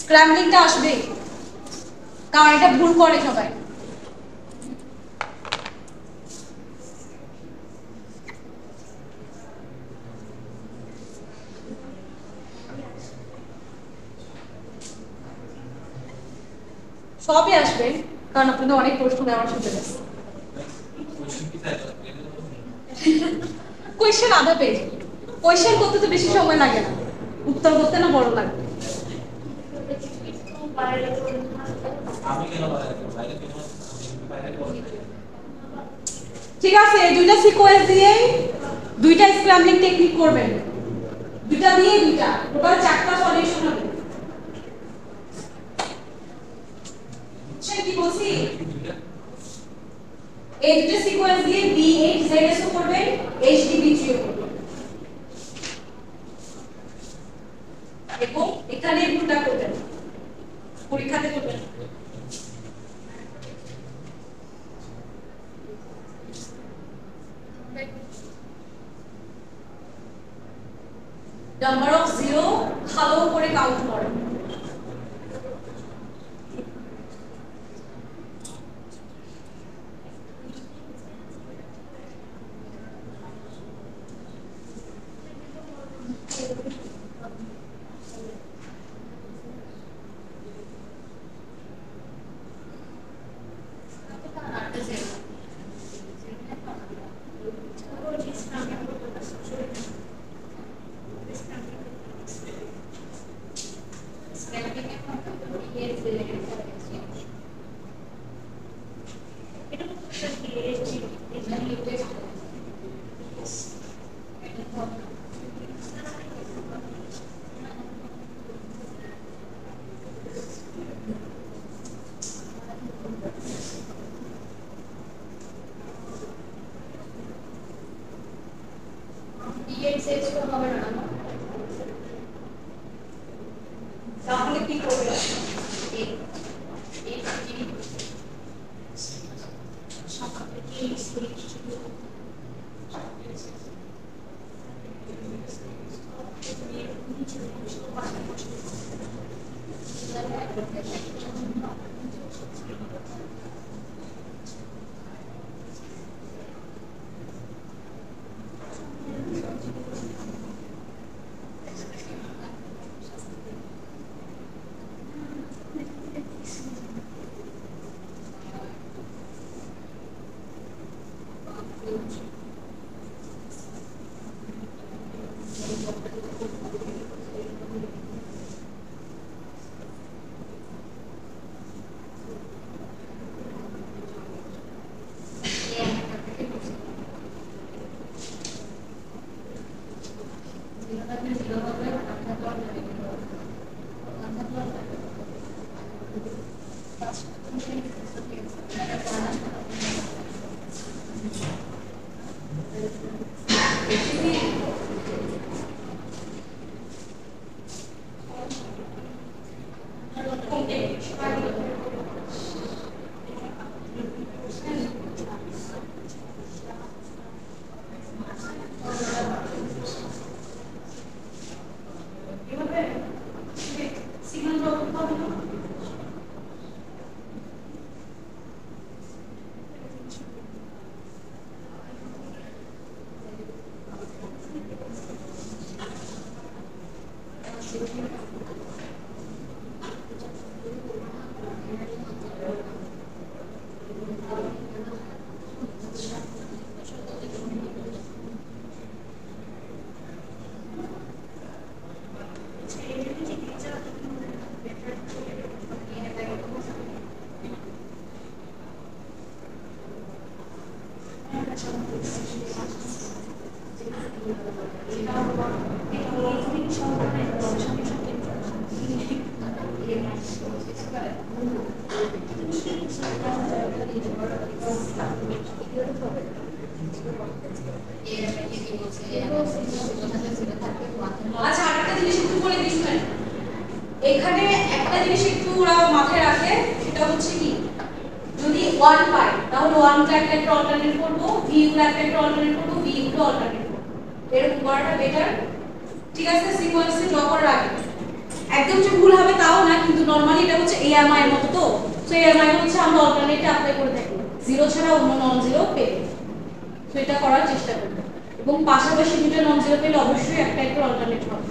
স্ক্র্যাম্বলিংটা আসবে, কারণ এটা ভুল করে সবাই। সবই আসবে, কারণ আপনাদের অনেক প্রশ্ন নেওয়ার সুযোগ আছে। কোয়েশ্চেন আধা পেজ, কোয়েশ্চেন করতে তো বেশি সময় লাগে না, উত্তর করতে না বড় লাগে। ঠিক আছে, এই দুইটা সিকোয়েন্স দিয়ে দুইটা স্ক্র্যাম্বলিং টেকনিক করবেন, দুইটা দিয়ে দুইটা, টোটাল 4টা সলিউশন হবে। কি বলছি, এই দুটো সিকোয়েন্স দিয়ে B8 ZS ও করবেন, HDB3 ও করবেন, এবং এখানে ভুলটা করবেন, পরীক্ষাতে করবেন। নাম্বার অফ জিরো ভালো করে কাউন্ট করেন। তাহলে কি করবে, আচ্ছা আরেকটা জিনিস একটু বলে দিই শুনেন, এখানে একটা জিনিস একটু ওরা মাথায় রাখে, সেটা হচ্ছে কি যদি 1 পাই তাহলে 1 কে একটা অল্টারনেট করব, v গুলো একটা অল্টারনেট করব, v গুলো অল্টারনেট করব, এরকম করাটা বেটার। ঠিক আছে, সিকোয়েন্সে ড্র করার আগে একদম যে ভুল হবে তাও না, কিন্তু নরমালি এটা হচ্ছে এএমআই এর মতো, তো সো এএমআই হচ্ছে আমরা অল্টারনেটে অ্যাপ্লাই করে থাকি, জিরো ছাড়া অন্য নন জিরো পেলে, তো এটা করার চেষ্টা করব, এবং পাশাপাশি দুটো নন জিরো পেলে অবশ্যই একটা অল্টারনেট হবে।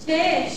শেষ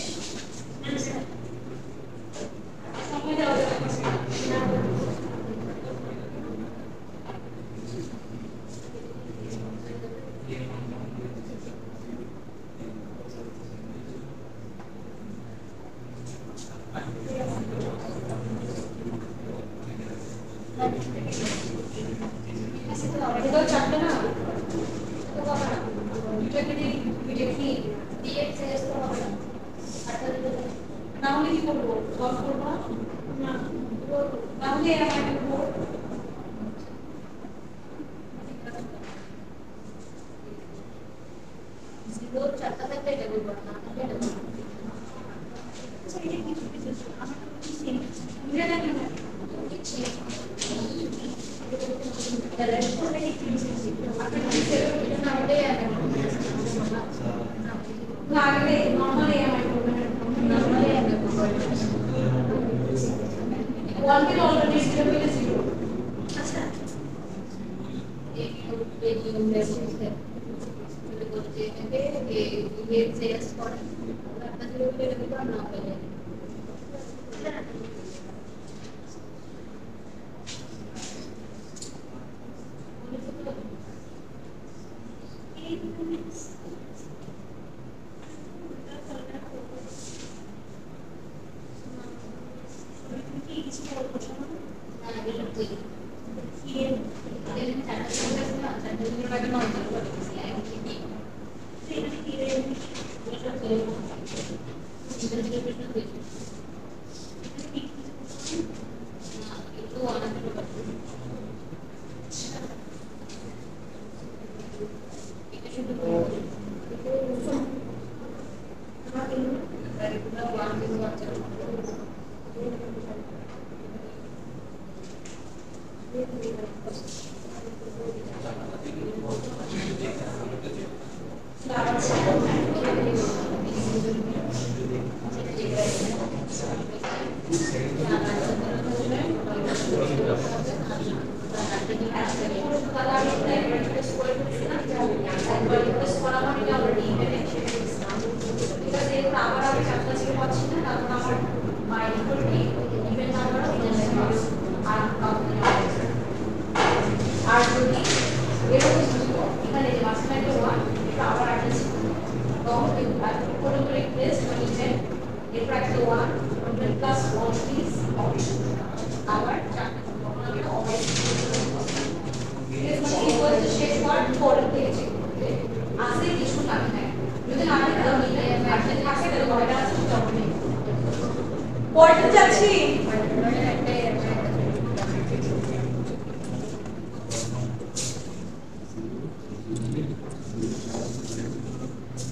পড়তে যাচ্ছি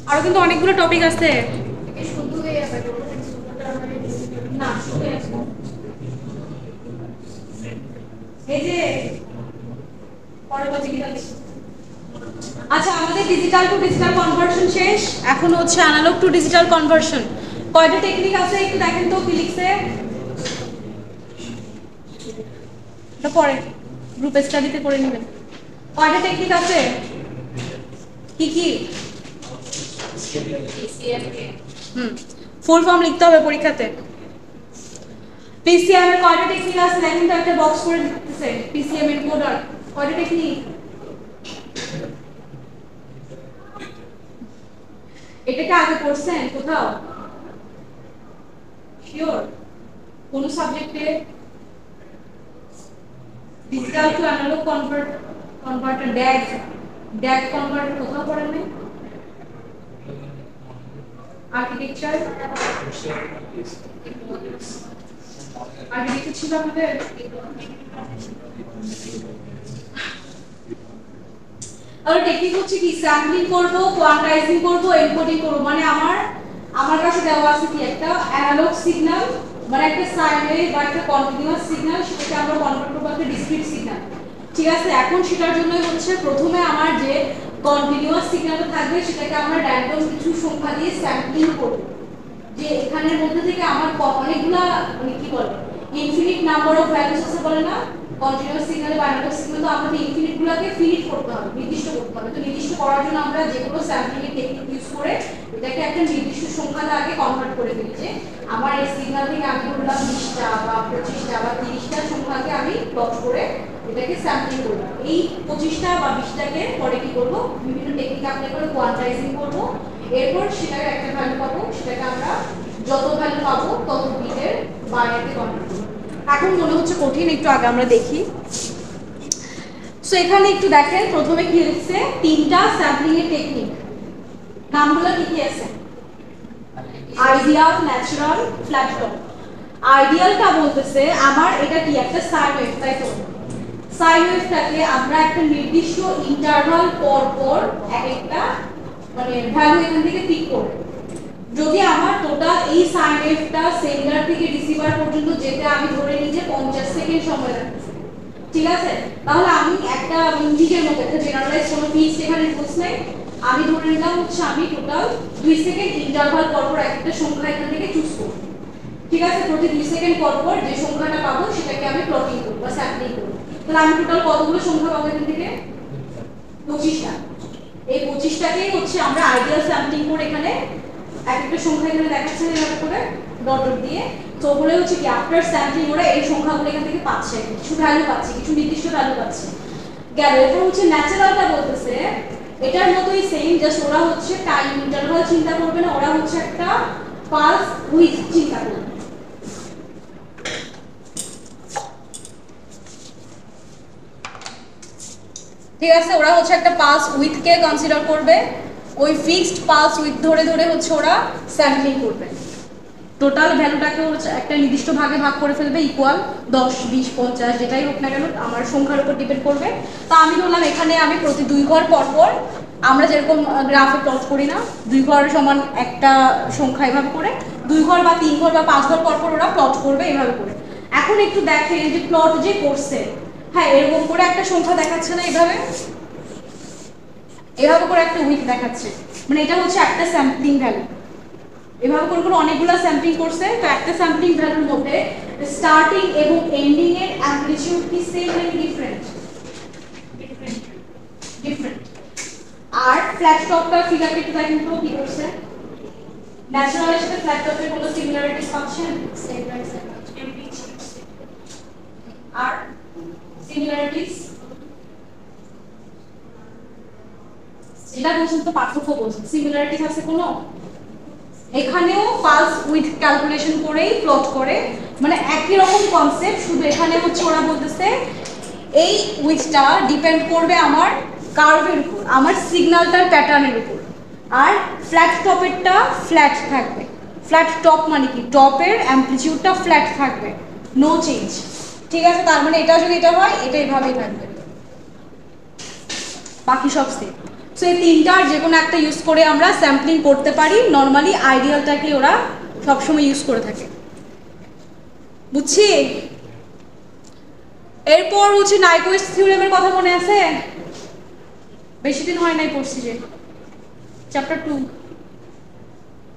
আর কিন্তু অনেকগুলো টপিক আছে না এই যে আচ্ছা আমাদের ডিজিটাল টু ডিজিটাল কনভার্সন শেষ এখন হচ্ছে অ্যানালগ টু ডিজিটাল কনভার্সন কয়টা টেকনিক আছে একটু দেখেন তো কি লিখছে এটা পরে গ্রুপ স্টাডিতে করে নেবেন কয়টা টেকনিক আছে কি কি ফুল ফর্ম লিখতে হবে পরীক্ষাতে পিসিএম এর কয়টা টেকনিক আছে দেখেন তো একটা বক্স করে দিতেছে পিসিএম এর কোডার কয়টা টেকনিক এটাকে আগে পড়ছেন কোথাও শিওর কোন সাবজেক্টে digital to analog converter DAC converter কোথাও পড়েন নাই আর্কিটেকচার ছিল আমাদের। আর টেকনিক হচ্ছে কি স্যাম্পলিং করব, কোয়ান্টাইজিং করব, এনকোডিং করব। মানে আমার কাছে দেওয়া আছে কি একটা অ্যানালগ সিগন্যাল, মানে একটা সাইন ওয়েভ বা একটা কন্টিনিউয়াস সিগন্যাল, সেটাকে আমরা কনভার্ট করব একটা ডিসক্রিট সিগন্যাল। ঠিক আছে, এখন সেটার জন্য হচ্ছে প্রথমে আমার যে কন্টিনিউয়াস সিগন্যালটা থাকবে সেটাকে আমরা র্যান্ডম কিছু সংখ্যা দিয়ে স্যাম্পলিং করব। যে এখানের মধ্যে থেকে আমার অনেকগুলা মানে কি বলে ইনফিনিট নাম্বার অফ ভ্যালুস আছে বলে না কন্টিনিউয়াস সিগন্যালে বা অ্যানালগ সিগন্যালে, তো আমাদের ইনফিনিট গুলোকে ফিনিট করতে হবে, নির্দিষ্ট করতে হবে। তো নির্দিষ্ট করার জন্য আমরা যে কোনো স্যাম্পলিং এর টেকনিক ইউজ করে এটাকে একটা নির্দিষ্ট সংখ্যাতে আগে কনভার্ট করে দিই। যে আমার এই সিগন্যাল থেকে আমি ধরলাম 20টা বা 25টা বা 30টা সংখ্যাকে আমি প্লট করে এটাকে স্যাম্পলিং করলাম। এই 25টা বা 20টাকে পরে কি করব, বিভিন্ন টেকনিক অ্যাপ্লাই করে কোয়ান্টাইজিং করব। এরপর সেটাকে একটা ভ্যালু পাবো, সেটাকে আমরা যত ভ্যালু পাবো তত বিটের বাইনারিতে কনভার্ট করব। এখন মনে হচ্ছে কঠিন, একটু আগে আমরা দেখি। সো এখানে একটু দেখেন প্রথমে কি লিখছে, তিনটা স্যাম্পলিং এর টেকনিক, নামগুলো কি কি আছে? Ideal, natural, flat top. আইডিয়ালটা বলতেছে আমার এটা কি একটা সাইন ওয়েভ, তাই তো? সাইন ওয়েভটাকে আমরা একটা নির্দিষ্ট ইন্টারভাল পর পর একটা মানে ভ্যালু এখান থেকে পিক করব। যদি আমার টোটাল এই সাইন ওয়েভটা সেন্ডার থেকে রিসিভার পর্যন্ত যেতে আমি ধরে নিই যে 50 সেকেন্ড সময় লাগছে, ঠিক আছে? তাহলে আমি একটা নিজের মতো একটা জেনারেলাইজ কোনো ফিক্সড এখানে রুলস নেই, আমি ধরে নিলাম হচ্ছে আমি টোটাল 2 সেকেন্ড ইন্টারভাল পর পর একটা সংখ্যা এখান থেকে চুজ করব। ঠিক আছে, প্রতি 2 সেকেন্ড পর পর যে সংখ্যাটা পাবো সেটাকে আমি প্লটিং করব বা স্যাম্পলিং করব। তাহলে আমি টোটাল কতগুলো সংখ্যা পাবো এখান থেকে? 25টা। এই 25টাকেই হচ্ছে আমরা আইডিয়াল স্যাম্পলিং করে এখানে একটা সংখ্যা এখানে দেখাচ্ছে এভাবে করে ডট ডট দিয়ে। তো বলে হচ্ছে কি আফটার স্যাম্পলিং ওরা এই সংখ্যাগুলো এখান থেকে পাচ্ছে, কিছু ভ্যালু পাচ্ছে, কিছু নির্দিষ্ট ভ্যালু পাচ্ছে। গেল। এরপর হচ্ছে ন্যাচারালটা বলতেছে এটার মতোই সেম, জাস্ট ওরা হচ্ছে টাইম ইন্টারভাল চিন্তা করবে না, ওরা হচ্ছে একটা পালস উইথ চিন্তা করবে। ঠিক আছে, ওরা হচ্ছে একটা পালস উইথ কে কনসিডার করবে, ওই ফিক্সড পালস উইথ ধরে ধরে হচ্ছে ওরা স্যাম্পলিং করবে। টোটাল ভ্যালুটাকে হচ্ছে একটা নির্দিষ্ট ভাগে ভাগ করে ফেলবে, ইকুয়াল 10, 20, 50 যেটাই হোক না কেন আমার সংখ্যার উপর ডিপেন্ড করবে। তা আমি বললাম এখানে আমি প্রতি 2 ঘর পর পর আমরা যেরকম গ্রাফে প্লট করি না 2 ঘর সমান একটা সংখ্যা এভাবে করে 2 ঘর বা 3 ঘর বা 5 ঘর পর পর ওরা প্লট করবে এভাবে করে। এখন একটু দেখেন যে প্লট যে করছে, হ্যাঁ এরকম করে একটা সংখ্যা দেখাচ্ছে না, এভাবে করে একটা উইক দেখাচ্ছে, মানে এটা হচ্ছে একটা স্যাম্পলিং ভ্যালু। এভাবে করে করে অনেকগুলো স্যাম্পলিং করছে, তো একটা স্যাম্পলিং ভ্যালুর মধ্যে স্টার্টিং এবং এন্ডিং এর অ্যামপ্লিটিউড কি সেম নাকি ডিফারেন্ট? ডিফারেন্ট। আর ফ্ল্যাট টপটা ফিগারটা একটু দেখেন তো কি করছে, ন্যাচারালের সাথে ফ্ল্যাট টপের কোনো সিমিলারিটিস পাচ্ছেন? আর সিমিলারিটিস যেটা বলছেন তো পার্থক্য বলছেন, সিমিলারিটিস আছে কোনো? এখানেও পালস উইথ ক্যালকুলেশন করেই প্লট করে, মানে একই রকম কনসেপ্ট, শুধু এখানে হচ্ছে ওরা বলতেছে এই উইথটা ডিপেন্ড করবে আমার কার্ভের উপর, আমার সিগন্যালটার প্যাটার্নের উপর। আর ফ্ল্যাট টপেরটা ফ্ল্যাট থাকবে। ফ্ল্যাট টপ মানে কি, টপের অ্যামপ্লিটিউডটা ফ্ল্যাট থাকবে, নো চেঞ্জ। ঠিক আছে, তার মানে এটা যদি এটা হয় এটা এইভাবেই থাকবে, বাকি সব সেম। সো এই তিনটার যে কোনো একটা ইউজ করে আমরা স্যাম্পলিং করতে পারি। নর্মালি আইডিয়ালটাকে ওরা সবসময় ইউজ করে থাকে, বুঝছি? এরপর হচ্ছে নাইকুইস্ট থিওরেমের কথা মনে আছে? বেশি দিন হয় নাই পড়ছি যে চ্যাপ্টার 2।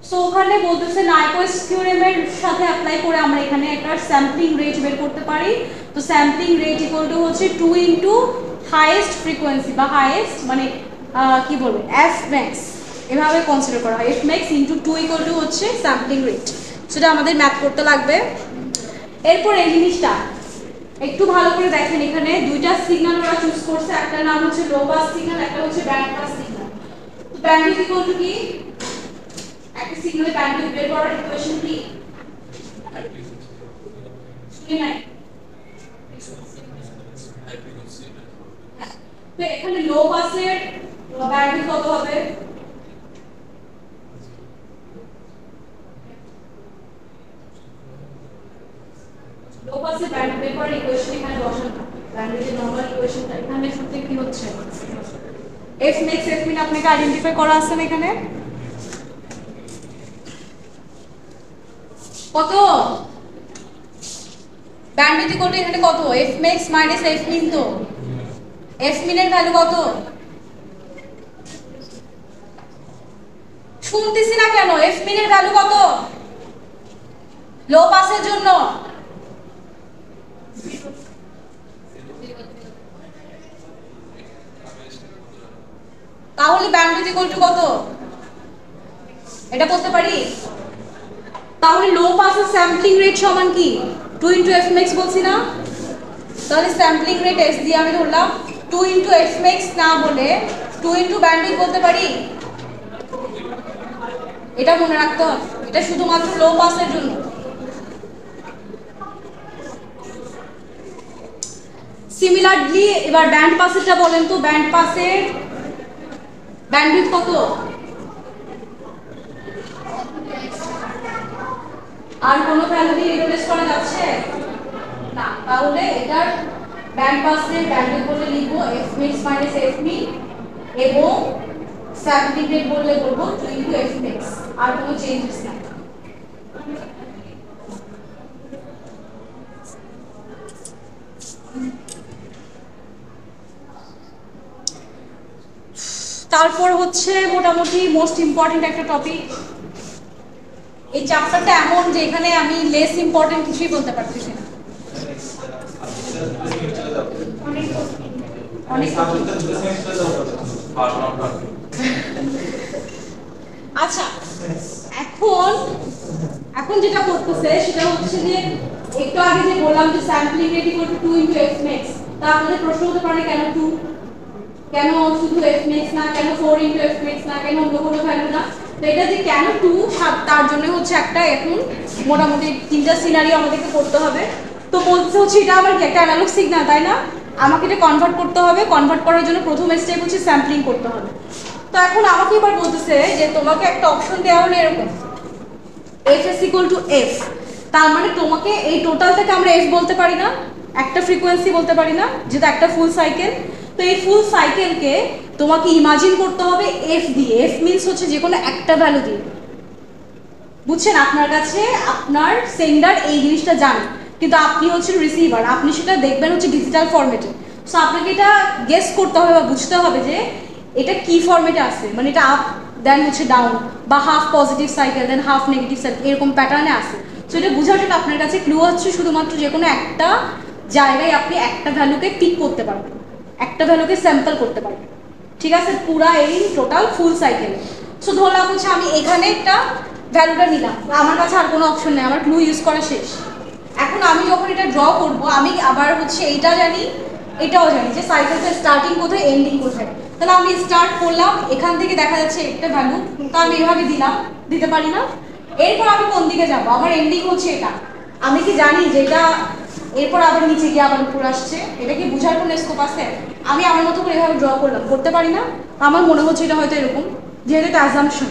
সো ওখানে বলতেছে নাইকুইস্ট থিওরেমের সাথে অ্যাপ্লাই করে আমরা এখানে একটা স্যাম্পলিং রেট বের করতে পারি। তো স্যাম্পলিং রেট ইকুয়াল টু হচ্ছে 2 ইনটু হাইয়েস্ট ফ্রিকোয়েন্সি বা হাইয়েস্ট মানে কি বলবো এফ ম্যাক্স, এভাবে কনসিডার করা হয়। F max into 2 equal to হচ্ছে স্যাম্পলিং রেট, সেটা আমাদের ম্যাথ করতে লাগবে। এরপর এই জিনিসটা একটু ভালো করে দেখেন, এখানে দুইটা সিগন্যাল ওরা চুজ করছে, একটা নাম হচ্ছে লো পাস সিগন্যাল, একটা হচ্ছে ব্যান্ড পাস সিগন্যাল। তো ব্যান্ডউইথ ইকুয়াল টু কি, একটা সিগন্যালের ব্যান্ডউইথ বের করার ইকুয়েশন কি? শুনি নাই? তো এখানে লো পাসের ব্যান্ডউইথ কত হবে? পাসে ব্যান্ড পেপার ইকুয়েশন এখানে বসান ব্যান্ডের নরমাল ইকুয়েশনটা এখানে সত্যি কি হচ্ছে f max f min আপনাকে আইডেন্টিফাই করা আছে না এখানে কত ব্যান্ডউইথ ইকুয়াল টু এখানে কত f max minus f min তো f min এর ভ্যালু কত শুনতেছি না কেন f min এর ভ্যালু কত লো পাসের জন্য তাহলে ব্যান্ডউইথ ইকুয়াল টু কত এটা করতে পারি তাহলে লো পাসের স্যাম্পলিং রেট সমান কি 2 f max বলছি না তাহলে স্যাম্পলিং রেট s দিয়ে আমি ধরলাম 2 f max না বলে 2 ব্যান্ডউইথ বলতে পারি এটা মনে রাখতে হবে এটা শুধুমাত্র লো পাসের জন্য সিমিলারলি এবার ব্যান্ড পাসেরটা বলেন তো ব্যান্ড পাসের ব্যান্ডউইথ কত আর কোন ভ্যালু দিয়ে রিপ্লেস করা যাচ্ছে না তাহলে এটার ব্যান্ড পাসের ব্যান্ডউইথ বলে লিখব f max f min এবং স্যাম্পলিং রেট বললে বলবো 2 f max আর কোনো চেঞ্জেস না তারপর হচ্ছে মোটামুটি মোস্ট ইম্পর্টেন্ট একটা টপিক এই চ্যাপ্টারটা এমন যে এখানে আমি লেস ইম্পর্টেন্ট কিছুই বলতে পারতেছি না অনেক আচ্ছা এখন এখন যেটা করতেছে সেটা হচ্ছে যে একটু আগে যে বললাম যে sampling rate equal to 2 f max তা আপনাদের প্রশ্ন হতে পারে কেন 2 কেন শুধু f max না কেন 4 f max না কেন অন্য কোনো ভ্যালু না তো এটা যে কেন 2 তার জন্য হচ্ছে একটা এখন মোটামুটি তিনটা সিনারিও আমাদেরকে করতে হবে তো বলতে হচ্ছে এটা আমার কি একটা অ্যানালগ সিগন্যাল তাই না আমাকে এটা কনভার্ট করতে হবে কনভার্ট করার জন্য প্রথম স্টেপ হচ্ছে স্যাম্পলিং করতে হবে তো এখন আমাকে এবার বলতেছে যে তোমাকে একটা অপশন দেওয়া হলো এরকম f is equal to f তার মানে তোমাকে এই টোটালটাকে আমরা f বলতে পারি না একটা ফ্রিকোয়েন্সি বলতে পারি না যেটা একটা ফুল সাইকেল তো এই ফুল সাইকেলকে তোমাকে ইমাজিন করতে হবে f দিয়ে f মিন্স হচ্ছে যে কোনো একটা ভ্যালু দিয়ে বুঝছেন আপনার কাছে আপনার সেন্ডার এই জিনিসটা জানে কিন্তু আপনি হচ্ছেন রিসিভার আপনি সেটা দেখবেন হচ্ছে ডিজিটাল ফরম্যাটে সো আপনাকে এটা গেস করতে হবে বা বুঝতে হবে যে এটা কি ফরম্যাটে আছে মানে এটা আপ দেন হচ্ছে ডাউন বা হাফ পজিটিভ সাইকেল দেন হাফ নেগেটিভ সাইকেল এরকম প্যাটার্নে আছে সো এটা বোঝার জন্য আপনার কাছে ক্লু হচ্ছে শুধুমাত্র যে কোনো একটা জায়গায় আপনি একটা ভ্যালুকে পিক করতে পারবেন একটা ভ্যালুকে স্যাম্পল করতে পারবেন ঠিক আছে পুরা এই টোটাল ফুল সাইকেলে সো ধরলাম হচ্ছে আমি এখানে একটা ভ্যালুটা নিলাম আমার কাছে আর কোনো অপশন নেই আমার ক্লু ইউজ করা শেষ এখন আমি যখন এটা ড্র করব আমি আবার হচ্ছে এইটা জানি এটাও জানি যে সাইকেলটা স্টার্টিং কোথায় এন্ডিং কোথায় তাহলে আমি স্টার্ট করলাম এখান থেকে দেখা যাচ্ছে একটা ভ্যালু তো আমি এভাবে দিলাম দিতে পারি না এরপর আমি কোন দিকে যাব আমার এন্ডিং হচ্ছে এটা আমি কি জানি যে এটা এরপর আবার নিচে গিয়ে আবার উপর আসছে এটা কি বোঝার কোনো স্কোপ আছে আমি আমার মতো করে এভাবে ড্র করলাম করতে পারি না আমার মনে হচ্ছে এটা হয়তো এরকম যেহেতু এটা অ্যাজাম্পশন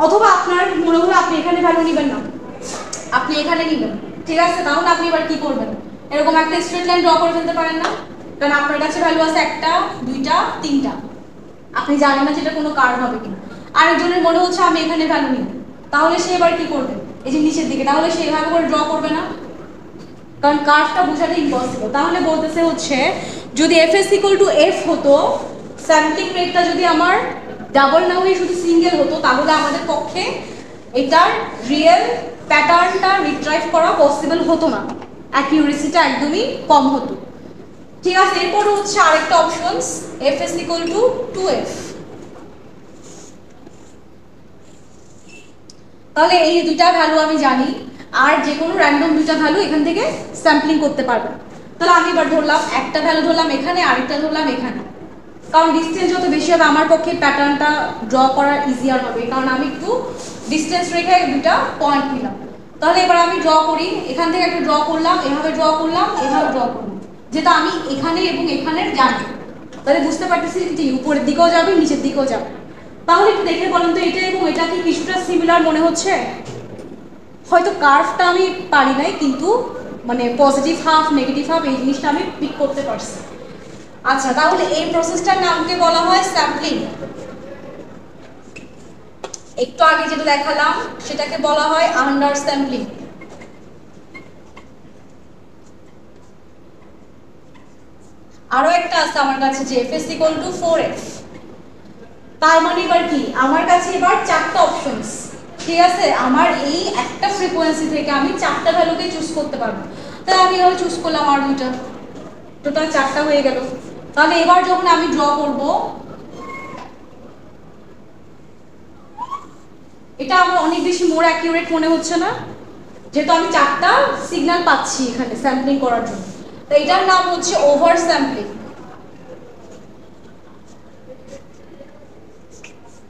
অথবা আপনার মনে হলো আপনি এখানে ভ্যালু নেবেন না আপনি এখানে নেবেন ঠিক আছে তাহলে আপনি এবার কি করবেন এরকম একটা স্ট্রেট লাইন ড্র করে ফেলতে পারেন না কারণ আপনার কাছে ভ্যালু আছে একটা দুইটা তিনটা আপনি জানেন না যেটা কোনো কার্ভ হবে কিনা আরেকজনের মনে হচ্ছে আমি এখানে ভ্যালু নিব তাহলে সে এবার কি করবে এই যে নিচের দিকে তাহলে সে এভাবে করে ড্র করবে না কারণ কার্ভটা বোঝাটা ইম্পসিবল তাহলে বলতেছে হচ্ছে যদি f is equal to f হতো স্যাম্পলিং রেটটা যদি আমার ডাবল না হয়ে শুধু সিঙ্গেল হতো তাহলে আমাদের পক্ষে এটার রিয়েল প্যাটার্নটা রিট্রাইভ করা পসিবল হতো না অ্যাকিউরেসিটা একদমই কম হতো ঠিক আছে এরপর হচ্ছে আরেকটা options f is equal to 2f তাহলে এই দুইটা ভ্যালু আমি জানি আর যে কোনো র্যান্ডম দুইটা ভ্যালু এখান থেকে স্যাম্পলিং করতে পারবেন তাহলে আমি এবার ধরলাম একটা ভ্যালু ধরলাম এখানে আরেকটা ধরলাম এখানে কারণ ডিসটেন্স যত বেশি হবে আমার পক্ষে প্যাটার্নটা ড্র করা ইজিয়ার হবে কারণ আমি একটু ডিসটেন্স রেখে দুইটা পয়েন্ট নিলাম তাহলে এবার আমি ড্র করি এখান থেকে একটা ড্র করলাম এভাবে ড্র করলাম এভাবে ড্র করলাম যেটা আমি এখানে এবং এখানের জানি তাহলে বুঝতে পারতেছি যে উপরের দিকেও যাবে নিচের দিকেও যাবে তাহলে একটু দেখে বলেন তো এটা এবং এটা কি কিছুটা সিমিলার মনে হচ্ছে হয়তো কার্ভটা আমি পারি নাই কিন্তু মানে পজিটিভ হাফ নেগেটিভ হাফ এই জিনিসটা আমি পিক করতে পারছি। আচ্ছা, তাহলে এই প্রসেসটার নামকে বলা হয় স্যাম্পলিং। একটু আগে যেটা দেখালাম সেটাকে বলা হয় আন্ডার স্যাম্পলিং। আরো একটা আছে আমার কাছে যে f = 4f। তার মানে এবার কি আমার কাছে এবার চারটা অপশনস, ঠিক আছে? আমার এই একটা ফ্রিকোয়েন্সি থেকে আমি চারটা ভ্যালুকে চুজ করতে পারবো। তাই আমি এভাবে চুজ করলাম আর দুইটা, টোটাল চারটা হয়ে গেল। তাহলে এবার যখন আমি ড্র করব, এটা আমার অনেক বেশি মোর অ্যাকিউরেট মনে হচ্ছে না? যেহেতু আমি চারটা সিগন্যাল পাচ্ছি এখানে স্যাম্পলিং করার জন্য, তো এটার নাম হচ্ছে ওভার স্যাম্পলিং।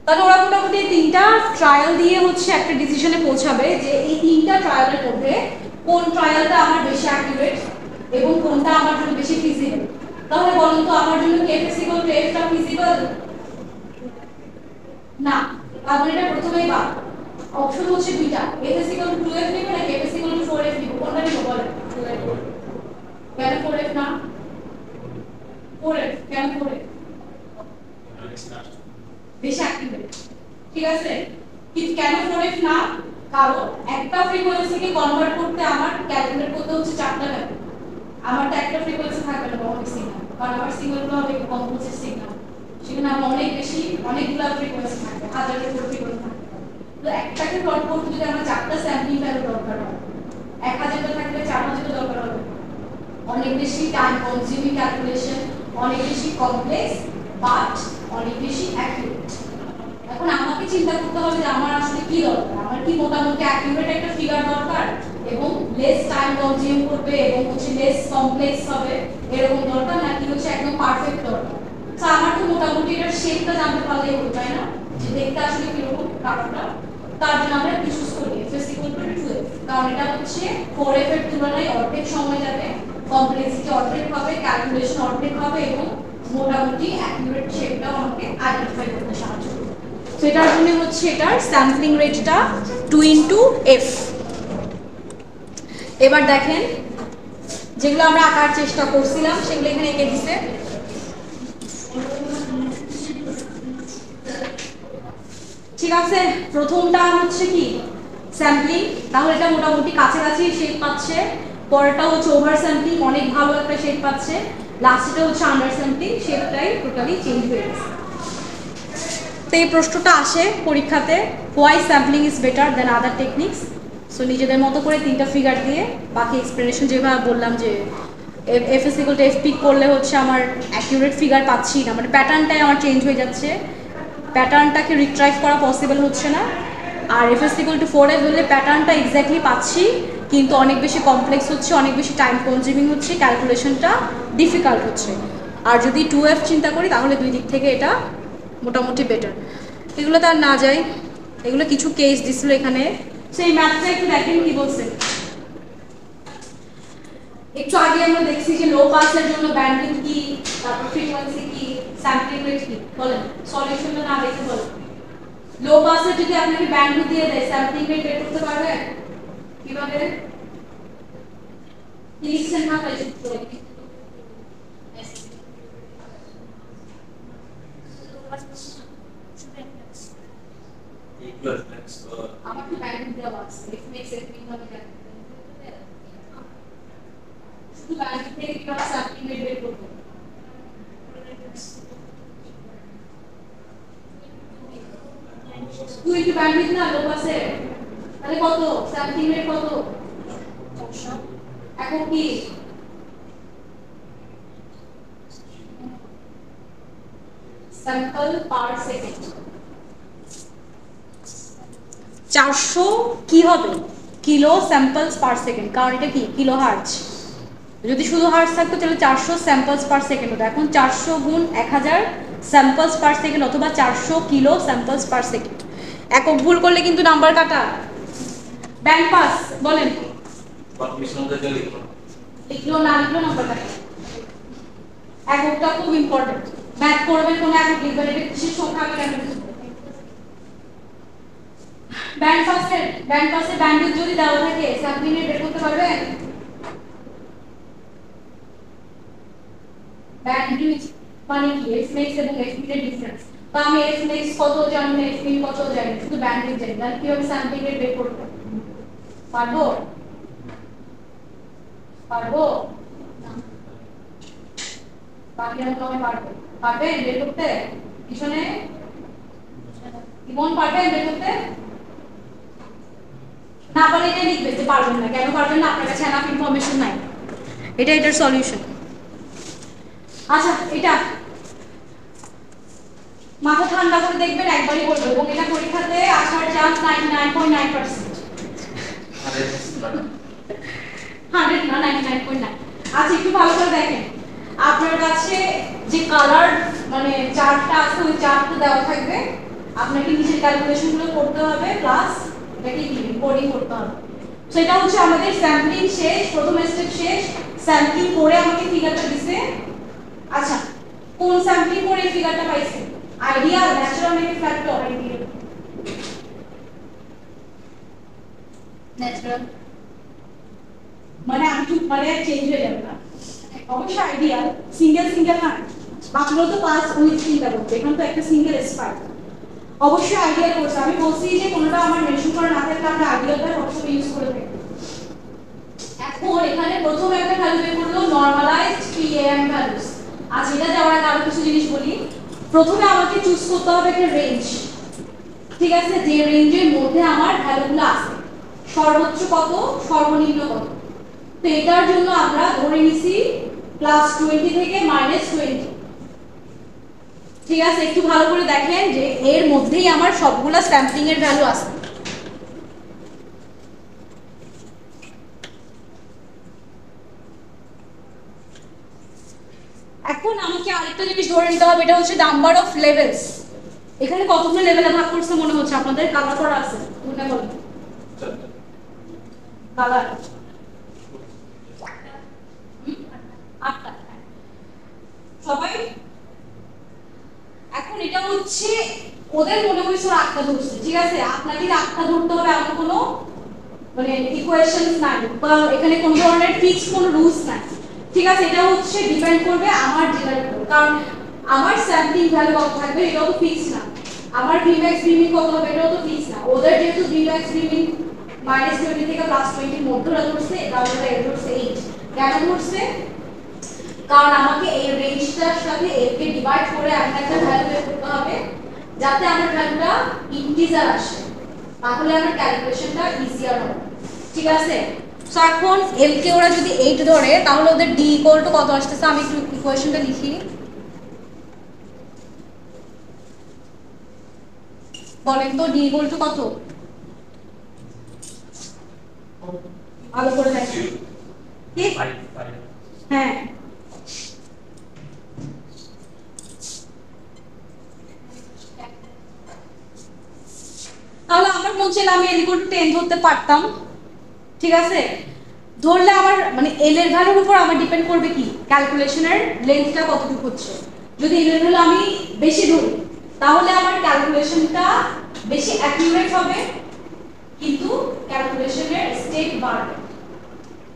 তাহলে ওরা মোটামুটি তিনটা ট্রায়াল দিয়ে হচ্ছে একটা ডিসিশনে পৌঁছাবে যে এই তিনটা ট্রায়ালের মধ্যে কোন ট্রায়ালটা আমার বেশি অ্যাকিউরেট এবং কোনটা আমার জন্য বেশি ফিজিবল। তাহলে বলুন তো আমার জন্য কি f = f টা ফিজিবল? না, তাহলে এটা প্রথমেই বাদ। অপশন হচ্ছে দুইটা, f = 2f নিব নাকি f = 4f নিব, কোনটা নিব বলেন? কেন 4f না? 4f কেন 4f? বেশি অ্যাক্টিভেট, ঠিক আছে? কিন্তু কেন 4f না? কারণ একটা ফ্রিকোয়েন্সিকে কনভার্ট করতে আমার ক্যালকুলেট করতে হচ্ছে চারটা ভ্যালু। আমার তো একটা ফ্রিকোয়েন্সি থাকবে না অনেক সিগন্যাল, কারণ আমার সিগন্যালগুলো হবে কম্পোজিট সিগন্যাল, সেখানে আমার অনেক বেশি অনেকগুলো ফ্রিকোয়েন্সি থাকবে, হাজারের উপর ফ্রিকোয়েন্সি থাকবে। তো একটাকে প্লট করতে যদি আমার চারটা স্যাম্পলিং ভ্যালু দরকার হয়, 1000টা থাকলে 4000টা দরকার হবে, অনেক বেশি টাইম কনজিউমিং ক্যালকুলেশন, অনেক বেশি কমপ্লেক্স, বাট অনেক বেশি অ্যাকিউরেট। এখন আমাকে চিন্তা করতে হবে যে আমার আসলে কি দরকার, আমার কি মোটামুটি অ্যাকিউরেট একটা ফিগার দরকার এবং লেস টাইম কনজিউম করবে এবং হচ্ছে লেস কমপ্লেক্স হবে এরকম দরকার, নাকি হচ্ছে একদম পারফেক্ট দরকার। তো আমার তো মোটামুটি এটার শেপটা জানতে পারলেই হতো, তাই না? যে দেখতে আসলে কিরকম কার্ভটা, তার জন্য আমরা চুজ করি f = 2f, কারণ এটা হচ্ছে 4f এর তুলনায় অর্ধেক সময় যাবে, কমপ্লেক্সিটি অর্ধেক হবে, ক্যালকুলেশন অর্ধেক হবে এবং মোটামুটি অ্যাকিউরেট শেপটাও আমাকে আইডেন্টিফাই করতে সাহায্য করবে। তো এটার জন্য হচ্ছে এটার স্যাম্পলিং রেটটা 2 × f। এবার দেখেন যেগুলো আমরা আঁকার চেষ্টা করছিলাম সেগুলো এখানে এঁকে দিছে। ঠিক আছে, প্রথমটা হচ্ছে কি স্যাম্পলিং, তাহলে এটা মোটামুটি কাছাকাছি শেপ পাচ্ছে। পরেরটা হচ্ছে ওভার স্যাম্পলিং, অনেক ভালো একটা শেপ পাচ্ছে। লাস্টটা হচ্ছে আন্ডার স্যাম্পলিং, শেপটাই টোটালি চেঞ্জ হয়ে গেছে। তো এই প্রশ্নটা আসে পরীক্ষাতে, why sampling is better then other techniques. So নিজেদের মতো করে তিনটা ফিগার দিয়ে বাকি এক্সপ্লেনেশন যেভাবে বললাম যে f = f পিক করলে হচ্ছে আমার অ্যাকিউরেট ফিগার পাচ্ছি না, মানে প্যাটার্নটাই আমার চেঞ্জ হয়ে যাচ্ছে, প্যাটার্নটাকে রিট্রাইভ করা পসিবল হচ্ছে না। আর f = 4f হলে প্যাটার্নটা এক্স্যাক্টলি পাচ্ছি কিন্তু অনেক বেশি কমপ্লেক্স হচ্ছে, অনেক বেশি টাইম কনজিউমিং হচ্ছে, ক্যালকুলেশনটা ডিফিকাল্ট হচ্ছে। আর যদি 2f চিন্তা করি তাহলে দুই দিক থেকে এটা মোটামুটি বেটার। এগুলো তার না যাই, এগুলো কিছু কেস দিছিল এখানে। সেই ম্যাথটা একটু দেখেন কি বলছে। একটু আগে আমরা দেখছি যে লো পাসের জন্য ব্যান্ডউইথ কি, তারপর ফ্রিকোয়েন্সি কি, স্যাম্পলিং রেট কি, বলেন সলিউশনটা না দেখে বলেন। লো পাসের যদি আপনাকে ব্যান্ডউইথ দিয়ে দেয়, স্যাম্পলিং রেট বের করতে পারবেন কিভাবে? লিখছেন না তাই আমার তো ব্যান্ডউইথ দেওয়া আছে, ইট মেক্স এভরিথিং হবে শুধু ব্যান্ডউইথ থেকে কিভাবে স্যাম্পলিং রেট বের করব। তুই কি ব্যান্ডউইথ না লো পাসে, তাহলে কত স্যাম্পলিং রেট কত? এখন কি স্যাম্পল পার সেকেন্ড 400 কি হবে কিলো স্যাম্পলস পার সেকেন্ড, কারণ এটা কি কিলো হার্টজ। যদি শুধু হার্টজ থাকতো তাহলে 400 স্যাম্পলস পার সেকেন্ড হতো। এখন 400 × 1000 স্যাম্পলস পার সেকেন্ড অথবা 400 কিলো স্যাম্পলস পার সেকেন্ড। একক ভুল করলে কিন্তু নাম্বার কাটা। ব্যান্ড পাস বলেন লিখলো না লিখলো নাম্বার কাটা। এককটা খুব ইম্পর্টেন্ট, ম্যাথ করবেন কোন একক লিখবেন, এটা কিসের সংখ্যা আমি কেন বুঝবো। ব্যান্ড পাসে ব্যান্ডউইথ যদি দেওয়া থাকে স্যাম্পলিং রেট বের করতে পারবেন? ব্যান্ডউইথ মানে কি fmax এবং fmin এর ডিফারেন্স। তো আমি fmax কত জানি না fmin কত জানি, শুধু ব্যান্ডউইথ জানি, তাহলে কিভাবে স্যাম্পলিং রেট বের করব? পারবো? পারবো না, বাকি আমি পারবো। পারবেন বের করতে? পিছনে ইমন পারবেন বের করতে? না পারলে এটা লিখবে যে পারবেন না। কেন পারবেন না? আপনার কাছে এনাফ ইনফরমেশন নাই। এটার সলিউশন। আচ্ছা, এটা মাথা ঠান্ডা করে দেখবেন, একবারই করবেন এবং এটা পরীক্ষাতে আসার চান্স 99.9%। 100 না, 99.9। আচ্ছা, একটু ভালো করে দেখেন, আপনার কাছে যে কালার মানে চার্টটা আছে ওই চার্টটা দেওয়া থাকবে, আপনাকে নিচের ক্যালকুলেশনগুলো করতে হবে প্লাস এটাকে রিপোর্টিং করতে হবে। সো এটা হচ্ছে আমাদের স্যাম্পলিং শেষ, প্রথম স্টেপ শেষ। স্যাম্পলিং করে আমাকে ফিগারটা দিছে। আচ্ছা, কোন স্যাম্পলিং করে ফিগারটা পাইছে? আইডিয়াল, ন্যাচারাল নাকি ফ্যাক্টর? আইডিয়াল। ন্যাচারাল মানে আমি চুপ মানে চেঞ্জ হয়ে যাবে না, অবশ্যই আইডিয়াল। সিঙ্গেল না, বাকিগুলো তো পাস উইথ চিন্তা করতে, এখন তো একটা সিঙ্গেল স্পার্ক। অবশ্যই আইডিয়াল করছে। আমি বলছি যে কোনটা আমার মেনশন করা না থাকলে আমরা আইডিয়ালটা সবসময় ইউজ করে থাকি। এখন এখানে প্রথম একটা ভ্যালু বের করলো নরমালাইজড পিএম ভ্যালুস। আজ এটা যাওয়ার আগে আরো কিছু জিনিস বলি। প্রথমে আমাকে চুজ করতে হবে একটা রেঞ্জ, ঠিক আছে, যে রেঞ্জের মধ্যে আমার ভ্যালুগুলো আছে, সর্বোচ্চ কত, সর্বনিম্ন কত। তো এটার জন্য আমরা ধরে নিছি +20 থেকে -20। ঠিক আছে, একটু ভালো করে দেখেন যে এর মধ্যেই আমার সবগুলা স্যাম্পলিং এর ভ্যালু আছে। এখন আমাকে আরেকটা জিনিস ধরে নিতে হবে, এটা হচ্ছে নাম্বার অফ লেভেলস। এখানে কতগুলো লেভেলে ভাগ করছে মনে হচ্ছে আপনাদের? কালার করা আছে কোনটা বলেন? কালার 8টা। সবাই এখন এটা হচ্ছে ওদের মনে হয়েছে 8টা ধরছে, ঠিক আছে, আপনাকে 8টা ধরতে হবে এমন কোনো মানে ইকুয়েশনস নাই বা এখানে কোনো ধরনের ফিক্সড কোনো রুলস নাই, ঠিক আছে। এটা হচ্ছে ডিপেন্ড করবে আমার জেনারেল উপর, কারণ আমার স্যাম্পলিং ভ্যালু কত থাকবে এটাও তো ফিক্স না, আমার Vmax Vmin কত হবে এটাও তো ফিক্স না। ওদের যেহেতু Vmax Vmin -20 থেকে +20 এর মধ্যে ধরছে, তাহলে এটা ধরছে 8। কেন ধরছে? কারণ আমাকে এই রেঞ্জটার সাথে এর কে ডিভাইড করে এমন একটা ভ্যালু বের করতে হবে যাতে আমার ভ্যালুটা ইন্টিজার আসে, তাহলে আমার ক্যালকুলেশনটা ইজিয়ার হবে, ঠিক আছে। সো এখন এল কে ওরা যদি 8 ধরে তাহলে ওদের ডি ইকুয়াল টু কত আসতেছে? আমি একটু ইকুয়েশনটা লিখি, বলেন তো ডি ইকুয়াল টু কত? ভালো করে দেখেন, ঠিক? হ্যাঁ, তাহলে আমার মন চাইলে আমি এল ইকুয়াল টু 10 ধরতে পারতাম, ঠিক আছে। ধরলে আমার মানে এল এর ভ্যালুর উপর আমার ডিপেন্ড করবে কি ক্যালকুলেশনের লেন্থটা কতটুকু হচ্ছে। যদি এল এর ভ্যালু আমি বেশি ধরি তাহলে আমার ক্যালকুলেশনটা বেশি অ্যাকিউরেট হবে, কিন্তু ক্যালকুলেশনের স্টেপ বাড়বে।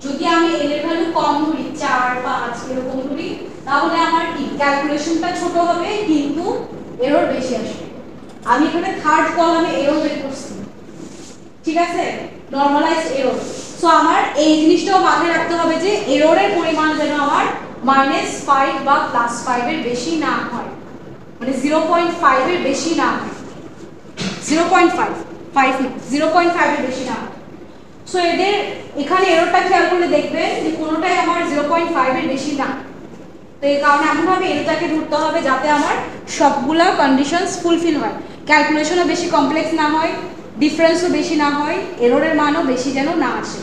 যদি আমি এল এর ভ্যালু কম ধরি 4 5 এরকম ধরি তাহলে আমার কি ক্যালকুলেশনটা ছোট হবে কিন্তু এরর বেশি আসবে। আমি এখানে থার্ড কলামে এরর বের করছি, ঠিক আছে, নরমালাইজড এরর। সো আমার এই জিনিসটাও মাথায় রাখতে হবে যে এররের পরিমাণ যেন আমার -5 বা +5 এর বেশি না হয়, মানে 0.5 এর বেশি না হয়, 0.5 এর বেশি না হয়। সো এদের এখানে এররটা খেয়াল করে দেখবেন যে কোনোটাই আমার 0.5 এর বেশি না। তো এই কারণে এমনভাবে এররটাকে ধরতে হবে যাতে আমার সবগুলা কন্ডিশনস ফুলফিল হয়, ক্যালকুলেশনও বেশি কমপ্লেক্স না হয়, ডিফারেন্সও বেশি না হয়, এররের মানও বেশি যেন না আসে।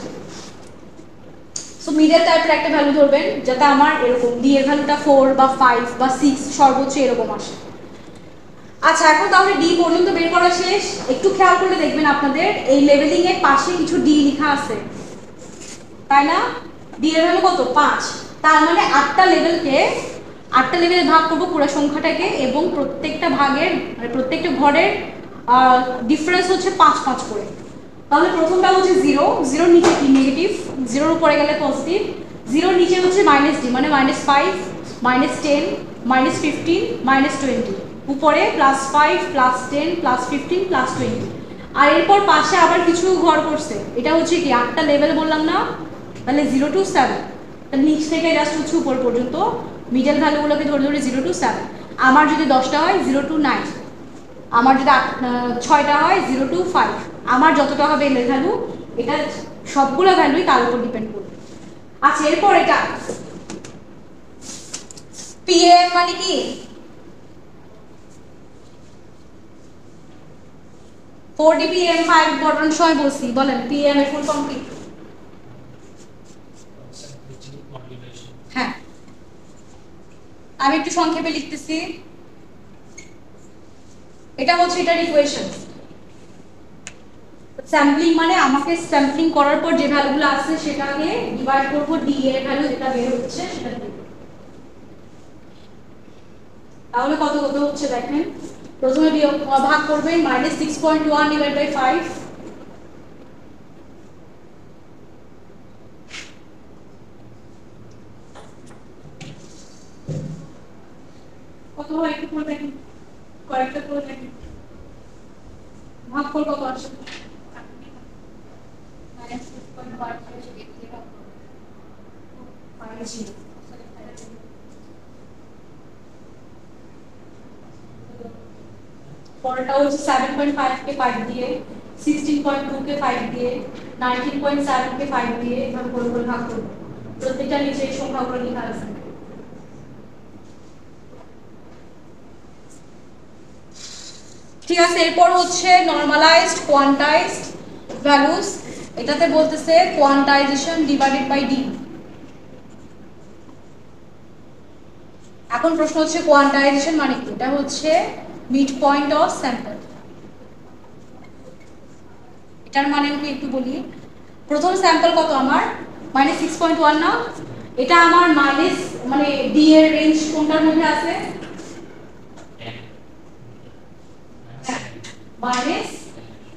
সো মিডল টাইপের একটা ভ্যালু ধরবেন যাতে আমার এরকম ডি এর ভ্যালুটা 4 বা 5 বা 6 সর্বোচ্চ এরকম আসে। আচ্ছা, এখন তাহলে ডি পর্যন্ত বের করা শেষ। একটু খেয়াল করলে দেখবেন আপনাদের এই লেভেলিং এর পাশে কিছু ডি লেখা আছে, তাই না? ডি এর ভ্যালু কত? 5। তার মানে 8টা লেভেলে ভাগ করব পুরো সংখ্যাটাকে, এবং প্রত্যেকটা ভাগের মানে প্রত্যেকটা ঘরের ডিফারেন্স হচ্ছে 5 5 করে। তাহলে প্রথমটা হচ্ছে 0, 0 নিচে কি নেগেটিভ, 0 উপরে গেলে পজিটিভ, 0 নিচে হচ্ছে -d মানে -5, -10 -15 -20, উপরে +5 +10 +15 +20। আর এরপর পাশে আবার কিছু ঘর করছে, এটা হচ্ছে কি 8টা লেভেল বললাম না, তাহলে 0 to 7, তাহলে নিচ থেকে জাস্ট হচ্ছে উপর পর্যন্ত মিডল ভ্যালুগুলোকে ধরে ধরে 0 to 7। আমার যদি 10টা হয় 0 to 9, আমার যদি 6টা হয় 0 to 5, আমার যতটা হবে এর ভ্যালু, এটা সবগুলো ভ্যালুই তার উপর ডিপেন্ড করবে। আচ্ছা, এরপর এটা পিএম মানে কি? 4D PM 5 পড়ানোর সময় বলছি, বলেন পিএম এর ফুল ফর্ম কি? হ্যাঁ, আমি একটু সংক্ষেপে লিখতেছি। এটা হচ্ছে এটার ইকুয়েশন। স্যাম্পলিং মানে আমাকে স্যাম্পলিং করার পর যে ভ্যালুগুলো আছে সেটাকে ডিভাইড করব ডি এর ভ্যালু যেটা বের হচ্ছে সেটা দিয়ে। তাহলে কত কত হচ্ছে দেখেন, প্রথমে ভাগ করবেন -6.1 ডিভাইড বাই 5, কত হয় একটু করে দেখেন, কয়েকটা করে দেখেন, ভাগ করে কত আসে? পরেরটা হচ্ছে 7.5 কে 5 দিয়ে, 16.2 কে 5 দিয়ে, 19.7 কে 5 দিয়ে এভাবে করে করে ভাগ করব। প্রত্যেকটা নিচে এই সংখ্যাগুলো লেখা আছে। ঠিক আছে, এরপর হচ্ছে নরমালাইজড কোয়ান্টাইজড ভ্যালুস, এটাতে বলতেছে কোয়ান্টাইজেশন ডিভাইডেড বাই ডি। এখন প্রশ্ন হচ্ছে কোয়ান্টাইজেশন মানে কি? এটা হচ্ছে মিড পয়েন্ট অফ স্যাম্পল। এটার মানে আমি একটু বলি। প্রথম স্যাম্পল কত আমার? -6.1 না? এটা আমার মাইনাস মানে ডি এর রেঞ্জ কোনটার মধ্যে আছে? মাইনাস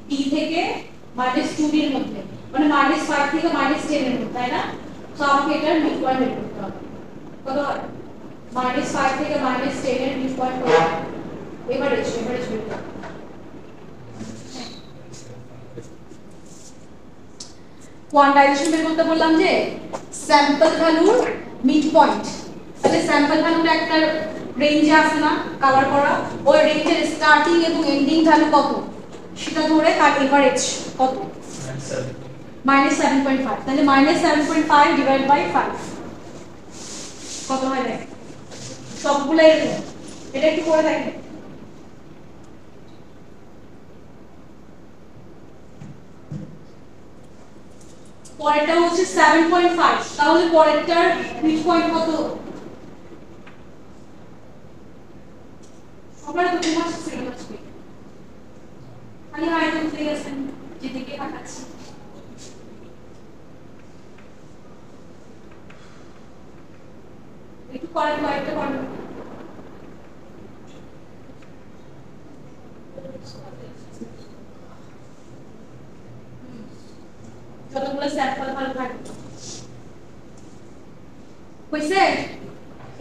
ডি থেকে -2 এর মধ্যে, মানে -5 থেকে -10 এর মধ্যে, তাই না? তো আমাকে এটার মিড পয়েন্ট বের করতে হবে। কত হয়? -5 থেকে -10 এর মিড পয়েন্ট কত? এভারেজ বের করতে হবে। কোয়ান্টাইজেশন বের করতে বললাম যে স্যাম্পল ভ্যালুর মিড পয়েন্ট, তাহলে স্যাম্পল ভ্যালুটা একটা রেঞ্জে আছে না কালার করা, ওই রেঞ্জের স্টার্টিং এবং এন্ডিং ভ্যালু কত সেটা ধরে তার এভারেজ কত? -7.5, তাহলে -7.5 ডিভাইড বাই 5 কত হয় দেখ? সবগুলো এরকম, এটা একটু করে দেখেন। পরেরটা হচ্ছে 7.5, তাহলে পরেরটার মিড পয়েন্ট কত? সবার তো তোমার সেম আসবে, খালি হয়তো বুঝতে গেছেন যেদিকে তাকাচ্ছি। একটু করেন, কয়েকটা করেন। যতগুলো স্যাম্পল ভালো থাকে হইছে।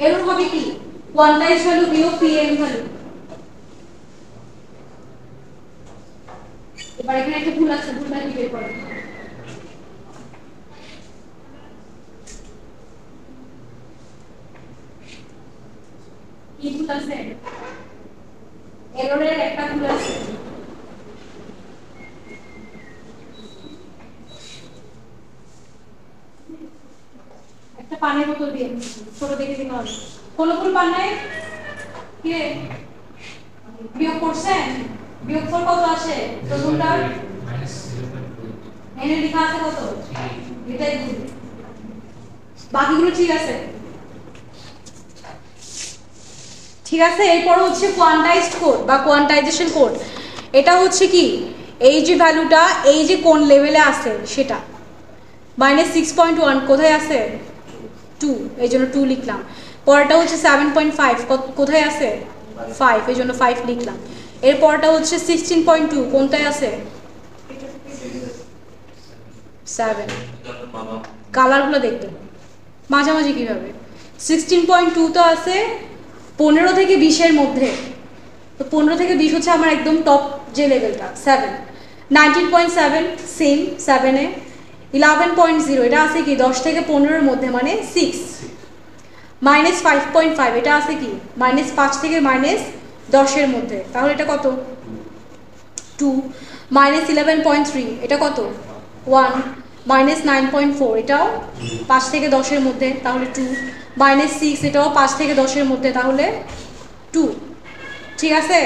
এর হবে কি? কোয়ান্টাইজ ভ্যালু বিয়োগ পিএম ভ্যালু। এবার এখানে একটা ভুল আছে, ভুলটা কি বের করব? কি ভুল আছে? এররের একটা ভুল আছে। একটা পানির বোতল দিয়ে ছোট দেখে দিতে হবে। কোলপুর পান নাই কি রে? বিয়োগ করছেন? বিয়োগ ফল কত আসে? প্রথমটা এনে লেখা আছে কত? এটাই ভুল, বাকিগুলো ঠিক আছে। ঠিক আছে, এরপর হচ্ছে কোয়ান্টাইজড কোড বা কোয়ান্টাইজেশন কোড। এটা হচ্ছে কি, এই যে ভ্যালুটা এই যে কোন লেভেলে আছে সেটা। -6.1 কোথায় আছে? 2, এই জন্য 2 লিখলাম। পরেরটা হচ্ছে 7.5 কোথায় আছে? 5, এই জন্য 5 লিখলাম। এর পরটা হচ্ছে 16.2 কোনটায় আছে? 7। কালারগুলো দেখতে মাঝামাঝি কিভাবে? 16.2 তো আছে 15 থেকে 20 এর মধ্যে, তো 15 থেকে 20 হচ্ছে আমার একদম টপ যে লেভেলটা 7। 19.7 সেম 7 এ। 11.0 এটা আছে কি 10 থেকে 15 এর মধ্যে মানে 6। -5.5 এটা আছে কি -5 থেকে -10 এর মধ্যে, তাহলে এটা কত 2। -11.3 এটা কত 1। -9.4 এটাও 5 থেকে 10 এর মধ্যে, তাহলে 2। -6 এটাও 5 থেকে 10 এর মধ্যে, তাহলে 2। ঠিক আছে,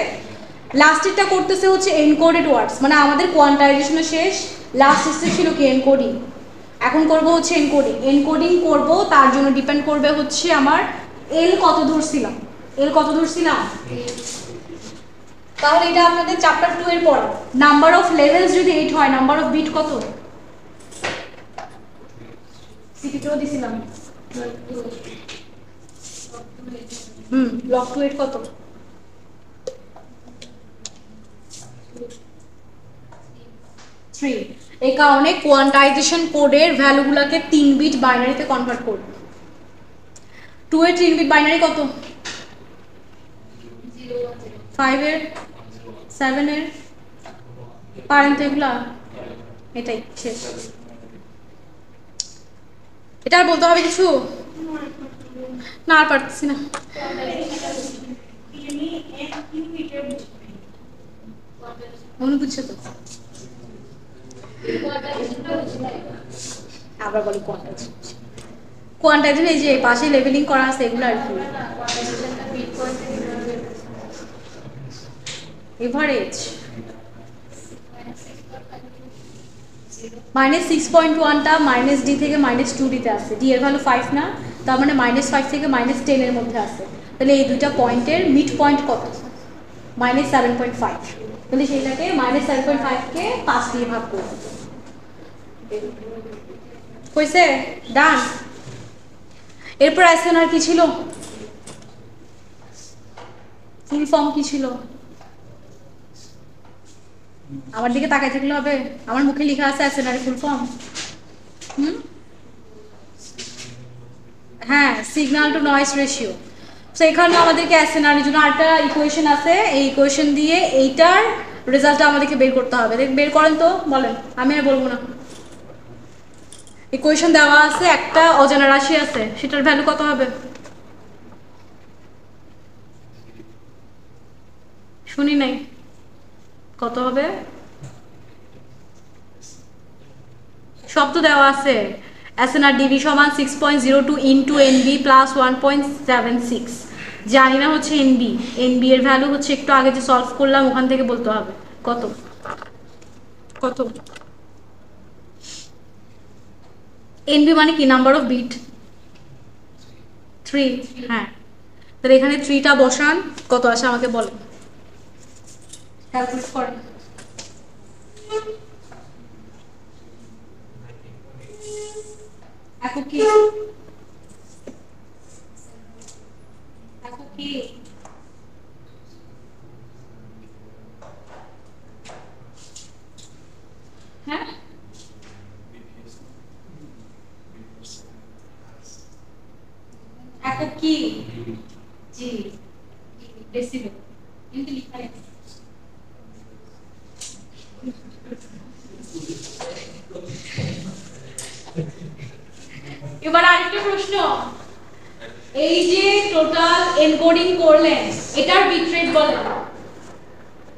লাস্টেরটা করতেছে হচ্ছে এনকোডেড ওয়ার্ডস, মানে আমাদের কোয়ান্টাইজেশন শেষ, লাস্ট স্টেপ ছিল কি এনকোডিং। এখন করব হচ্ছে এনকোডিং। এনকোডিং করব, তার জন্য ডিপেন্ড করবে হচ্ছে আমার এল কত ধরছিলাম, এল কত ধরছিলাম। তাহলে এটা আপনাদের চ্যাপ্টার 2 এর পর। নাম্বার অফ লেভেলস যদি 8 হয়, নাম্বার অফ বিট কত সিটিতেও দিছিলাম। লগ টু 8 কত, এই কারণে কোয়ান্টাইজেশন কোডের ভ্যালুগুলোকে 3 বিট বাইনারিতে কনভার্ট করব। 2 এর 3 বিট বাইনারি কত, 5 এর 7 এর, পারেন তো এগুলা, এটাই শেষ। এটা আর বলতে হবে কিছু না, আর পারতেছি না। মনে বুঝছে তো, আবার বলি কোয়ান্টাইজেশন। কোয়ান্টাইজেশন এই যে পাশে লেভেলিং করা আছে এগুলো আর কি, এভারেজ -6.1টা -d থেকে -2 দিতে আছে, d এর ভ্যালু 5 না, তার মানে -5 থেকে -10 এর মধ্যে আছে। তাহলে এই দুইটা পয়েন্টের মিড পয়েন্ট কত, -7.5। তাহলে সেটাকে -7.5 কে 5 দিয়ে ভাগ করব। কইছে ডান। এরপর আসেন আর কি ছিল, ফুল ফর্ম কি ছিল, আমার দিকে তাকাই থাকলে হবে, আমার মুখে লেখা আছে অ্যাসেনারি ফুল ফর্ম। হ্যাঁ, signal two noise ratio. So এখানে আমাদেরকে অ্যাসেনারির জন্য আরেকটা ইকুয়েশন আছে, এই ইকুয়েশন দিয়ে এইটার রেজাল্টটা আমাদেরকে বের করতে হবে। বের করেন তো, বলেন, আমি আর বলবো না। ইকুয়েশন দেওয়া আছে, একটা অজানা রাশি আছে, সেটার ভ্যালু কত হবে, শুনি নাই, কত হবে, সব তো দেওয়া আছে। এসএনআর ডিবি সমান 6.02 ইন্টু এনবি প্লাস 1.76, জানি না হচ্ছে এনবি, এনবি এর ভ্যালু হচ্ছে একটু আগে যে সলভ করলাম ওখান থেকে বলতে হবে কত কত। এনবি মানে কি, নাম্বার অফ বিট 3। হ্যাঁ, তাহলে এখানে 3টা বসান, কত আসে আমাকে বলেন, ক্যালকুলেট করেন। এখন কি হ্যাঁ, এখন কি জি ডেসিবেল কিন্তু লিখা আছে। এবার আরেকটা প্রশ্ন, এই যে টোটাল এনকোডিং করলেন এটার বিট রেট বলেন,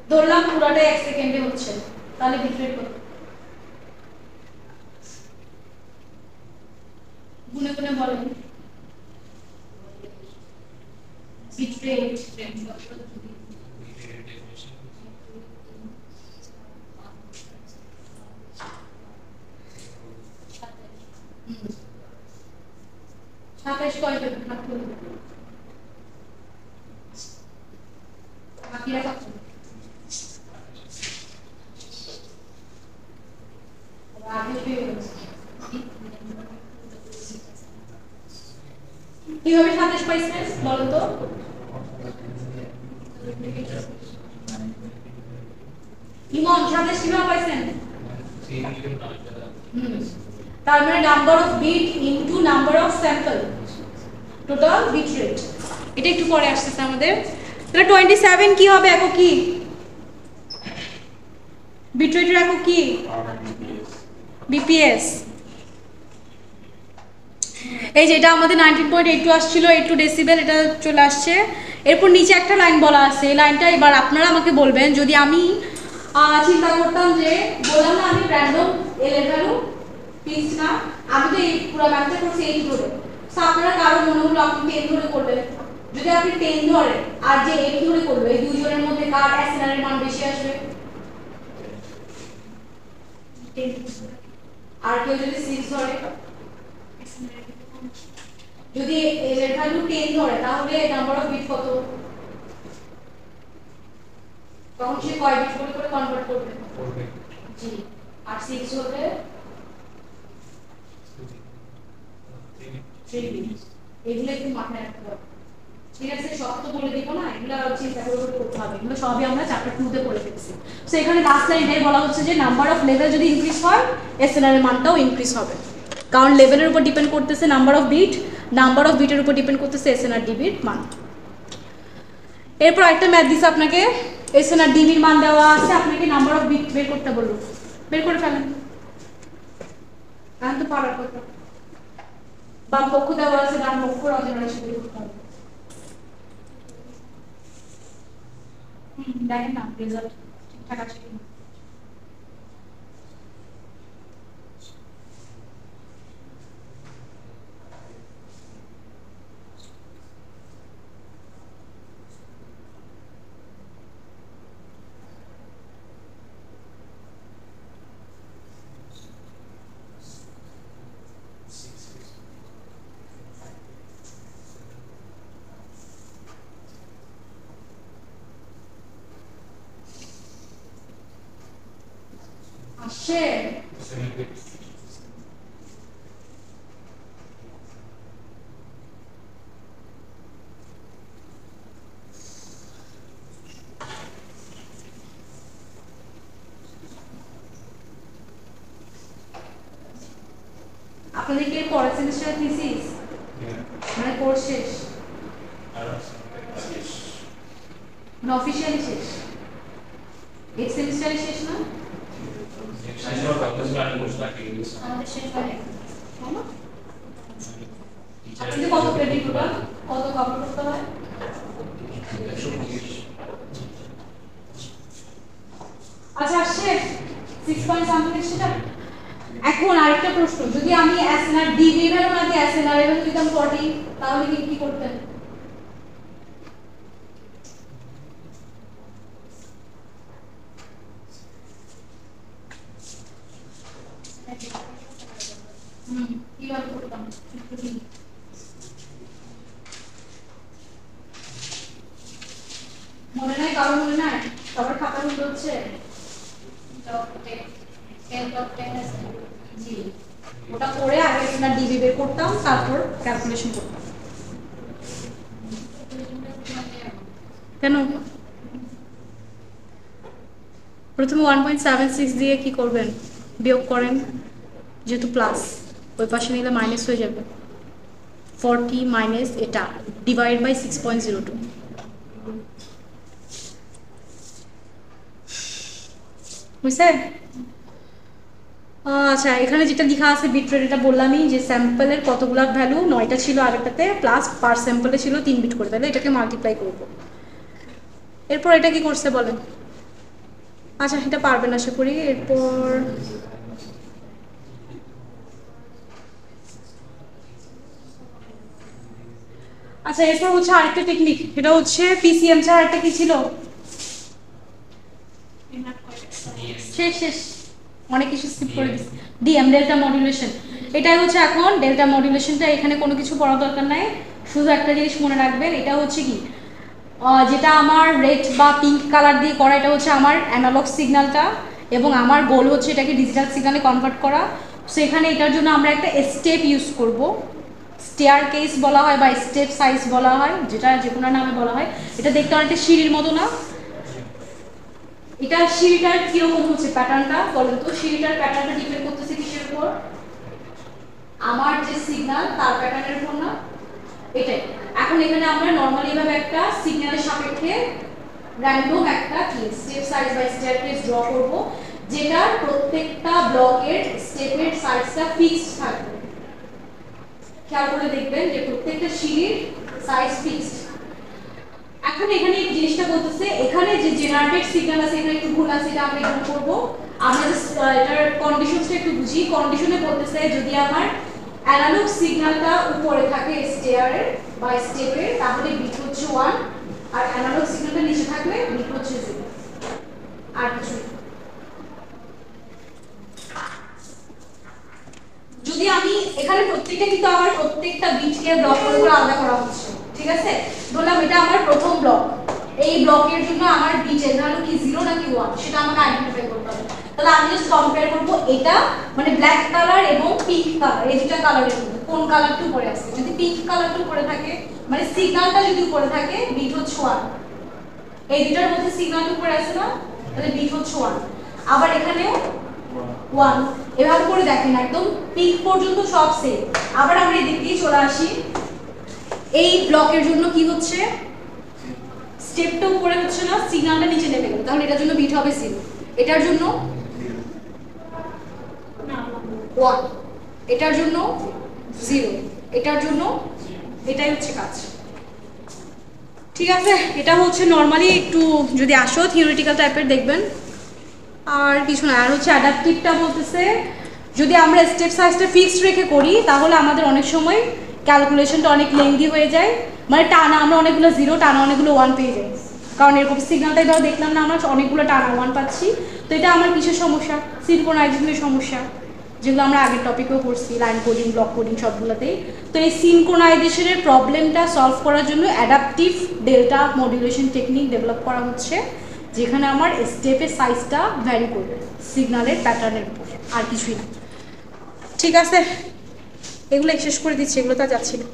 ধরলাম পুরোটা 1 সেকেন্ডে হচ্ছে, তাহলে বিট রেট কত, গুনে গুনে বলেন বিট রেট। সাতাশ কয়টা ভাগ করব, বাকিরা কত, কিভাবে 27 পাইছেন বলো তো, ইমন 27 কিভাবে পাইছেন, তার মানে number of bit into number of sample, total bit rate. এটা একটু পরে আসতেছে আমাদের। তাহলে 27 কি হবে একক কি? বিট রেটের একক কি? বিপিএস। এই যে এটা আমাদের 19.82 আসছিল, 82 ডেসিবেল, এটা চলে আসছে। এরপর নিচে একটা লাইন বলা আছে, এই লাইনটা এবার আপনারা আমাকে বলবেন, যদি আমি চিন্তা করতাম যে বললাম না আমি র্যান্ডম এল এর ভ্যালু ফিক্সড না, আমি তো এই পুরো ম্যাথটা করছি 8 ধরে, সো আপনারা কারো মনে হলো আপনি 10 ধরে করবেন। যদি আপনি 10 ধরে আর যে 8 ধরে করবে, এই দুইজনের মধ্যে কার এসএনআর এর মান বেশি আসবে? 10। আর কেউ যদি 6 ধরে, যদি এল এর ভ্যালু 10 ধরে, তাহলে নাম্বার অফ বিট কত? তখন সে কয় বিট করে কনভার্ট করবে? জি। আর 6 হলে 3 বিট। এগুলো একটু মাথায় রাখতে হবে, ঠিক আছে? সব তো বলে দিব না, এগুলো চিন্তা করে করতে হবে। এগুলো সবই আমরা চ্যাপ্টার 2 তে পড়ে ফেলছি। সো এখানে লাস্ট লাইনে বলা হচ্ছে যে নাম্বার অফ লেভেল যদি ইনক্রিজ হয়, এসএনআর এর মানটাও ইনক্রিজ হবে, কারণ লেভেলের উপর ডিপেন্ড করতেছে number of bit, number of বিটের উপর ডিপেন্ড করতেছে এসএনআর ডিবির মান। এরপর একটা ম্যাথ দিছে আপনাকে, এসএনআর ডিবির মান দেওয়া আছে, আপনাকে নাম্বার অফ বিট বের করতে বললো, বের করে ফেলেন। এখন তো পারার কথা, বাম পক্ষ দেওয়া আছে, ডান পক্ষ অজানা বের করতে হবে। দেখেন না রেজাল্ট ঠিকঠাক আছে কিনা। আসে আপনাদের কি পরের সেমিস্টার থিসিস মানে কোর্স শেষ না অফিশিয়ালি শেষ? এই সেমিস্টারে শেষ না? আমাদের শেষ হয় না? আপনাদের কত ক্রেডিট টোটাল, কত কভার করতে হয়? আচ্ছা আসছে 6 পয়েন্ট সামথিং সেটা। এখন আরেকটা প্রশ্ন, যদি আমি এসএনআর ডিবি ভ্যালু না দিয়ে এসএনআর এর ভ্যালু দিতাম 40, তাহলে কি করতেন? কিভাবে করতাম? মনে নাই কারো? মনে নাই? সবার খাতা মধ্যে হচ্ছে জি, ওটা করে আগে না ডিবি বের করতাম, তারপর ক্যালকুলেশন করতাম। কেন? প্রথমে 1.76 দিয়ে কি করবেন? বিয়োগ করেন, যেহেতু প্লাস ওই পাশে নিলে মাইনাস হয়ে যাবে। 40 মাইনাস এটা ডিভাইড বাই 6.02। বুঝছে? আচ্ছা, এখানে যেটা লেখা আছে বিট রেট, এটা বললামই যে স্যাম্পলের কতগুলো ভ্যালু 9টা ছিল আরেকটাতে, প্লাস পার স্যাম্পলে ছিল 3 বিট করে, তাহলে এটাকে মাল্টিপ্লাই করব। এরপর এটা কি করছে বলেন? আচ্ছা এটা পারবেন আশা করি। এরপর আচ্ছা এরপর হচ্ছে আরেকটা টেকনিক, সেটা হচ্ছে পিসিএম ছাড়া আরেকটা কি ছিল? শেষ শেষ অনেক কিছু স্কিপ করে দিচ্ছি। DM, delta modulation. এটাই হচ্ছে এখন ডেল্টা মডুলেশনটা, এখানে কোনো কিছু পড়ার দরকার নাই, শুধু একটা জিনিস মনে রাখবেন, এটা হচ্ছে কি যেটা আমার রেড বা পিঙ্ক কালার দিয়ে করা, এটা হচ্ছে আমার অ্যানালগ সিগন্যালটা, এবং আমার গোল হচ্ছে এটাকে ডিজিটাল সিগন্যালে কনভার্ট করা। সো এখানে এটার জন্য আমরা একটা স্টেপ ইউজ করব, স্টেয়ার কেস বলা হয় বা স্টেপ সাইজ বলা হয়, যেটা যে কোনো নামে বলা হয়। এটা দেখতে অনেকটা সিঁড়ির মতো না? এটা সিঁড়িটার কিরকম হচ্ছে প্যাটার্নটা বলেন তো? সিঁড়িটার প্যাটার্নটা ডিপেন্ড করতেছে কিসের উপর? আমার যে সিগন্যাল তার প্যাটার্নের উপর না? এটাই। এখন এখানে আমরা নরমালি এভাবে একটা সিগন্যালের সাপেক্ষে র্যান্ডম একটা কি step size by staircase draw করব, যেটা প্রত্যেকটা ব্লকের স্টেপের সাইজটা ফিক্সড থাকবে। খেয়াল করে দেখবেন যে প্রত্যেকটা সিঁড়ির সাইজ ফিক্সড। এখন এখানে এই জিনিসটা বলতেছে এখানে যে জেনারেটেড সিগন্যাল আছে এখানে একটু ভুল আছে, এটা আমরা ইগনোর করব। আমরা এটার কন্ডিশনসটা একটু বুঝি। কন্ডিশনে বলতেছে যদি আমার অ্যানালগ সিগন্যালটা উপরে থাকে স্টেয়ারের বা স্টেপের, তাহলে বিট হচ্ছে 1, আর অ্যানালগ সিগন্যালটা নিচে থাকলে বিট হচ্ছে 0। আর কিছু যদি আমি এখানে প্রত্যেকটা কিন্তু আমার প্রত্যেকটা বিটকে ব্লক করে করে আলাদা করা হচ্ছে, ঠিক আছে? ধরলাম এটা আমার প্রথম ব্লক, এই ব্লকের জন্য আমার বিটের ভ্যালু কি 0 নাকি 1 সেটা আমাকে আইডেন্টিফাই করতে হবে। তাহলে আমি জাস্ট কম্পেয়ার করব এটা মানে ব্ল্যাক কালার এবং পিঙ্ক কালার, এই দুটো কালারের মধ্যে কোন কালারটা উপরে আছে। যদি পিঙ্ক কালারটা উপরে থাকে মানে সিগন্যালটা যদি উপরে থাকে বিট হচ্ছে 1, এই দুটার মধ্যে সিগন্যালটা উপরে আছে না, তাহলে বিট হচ্ছে 1। আবার এখানেও 1, এভাবে করে দেখেন একদম পিক পর্যন্ত সব সেম। আবার আমরা এদিক দিয়ে চলে আসি, এই ব্লকের জন্য কি হচ্ছে স্টেপটা উপরে হচ্ছে না, সিগন্যালটা নিচে নেমে গেল, তাহলে এটার জন্য বিট হবে 0, এটার জন্য 1, এটার জন্য 0, এটার জন্য, এটাই হচ্ছে কাজ। ঠিক আছে, এটা হচ্ছে নরমালি একটু যদি আসো থিওরিটিক্যাল টাইপের দেখবেন, আর কিছু না। আর হচ্ছে অ্যাডাপটিভটা বলতেছে যদি আমরা স্টেপ সাইজটা ফিক্সড রেখে করি তাহলে আমাদের অনেক সময় ক্যালকুলেশনটা অনেক লেন্দি হয়ে যায়, মানে টানা আমরা অনেকগুলো 0 টানা অনেকগুলো 1 পেয়ে যাই, কারণ এরকম সিগন্যালটা এটাও দেখলাম না আমরা অনেকগুলো টানা 1 পাচ্ছি। তো এটা আমার কিসের সমস্যা? সিনক্রোনাইজেশনের সমস্যা, যেগুলো আমরা আগের টপিকেও পড়ছি, লাইন কোডিং, ব্লক কোডিং সবগুলোতেই। তো এই সিনক্রোনাইজেশনের প্রবলেমটা সলভ করার জন্য adaptive delta modulation technique develop করা হচ্ছে, যেখানে আমার স্টেপের সাইজটা ভ্যারি করবে সিগন্যালের প্যাটার্নের উপর, আর কিছুই না। ঠিক আছে, এগুলো শেষ করে দিচ্ছি, এগুলো তো যাচ্ছি না,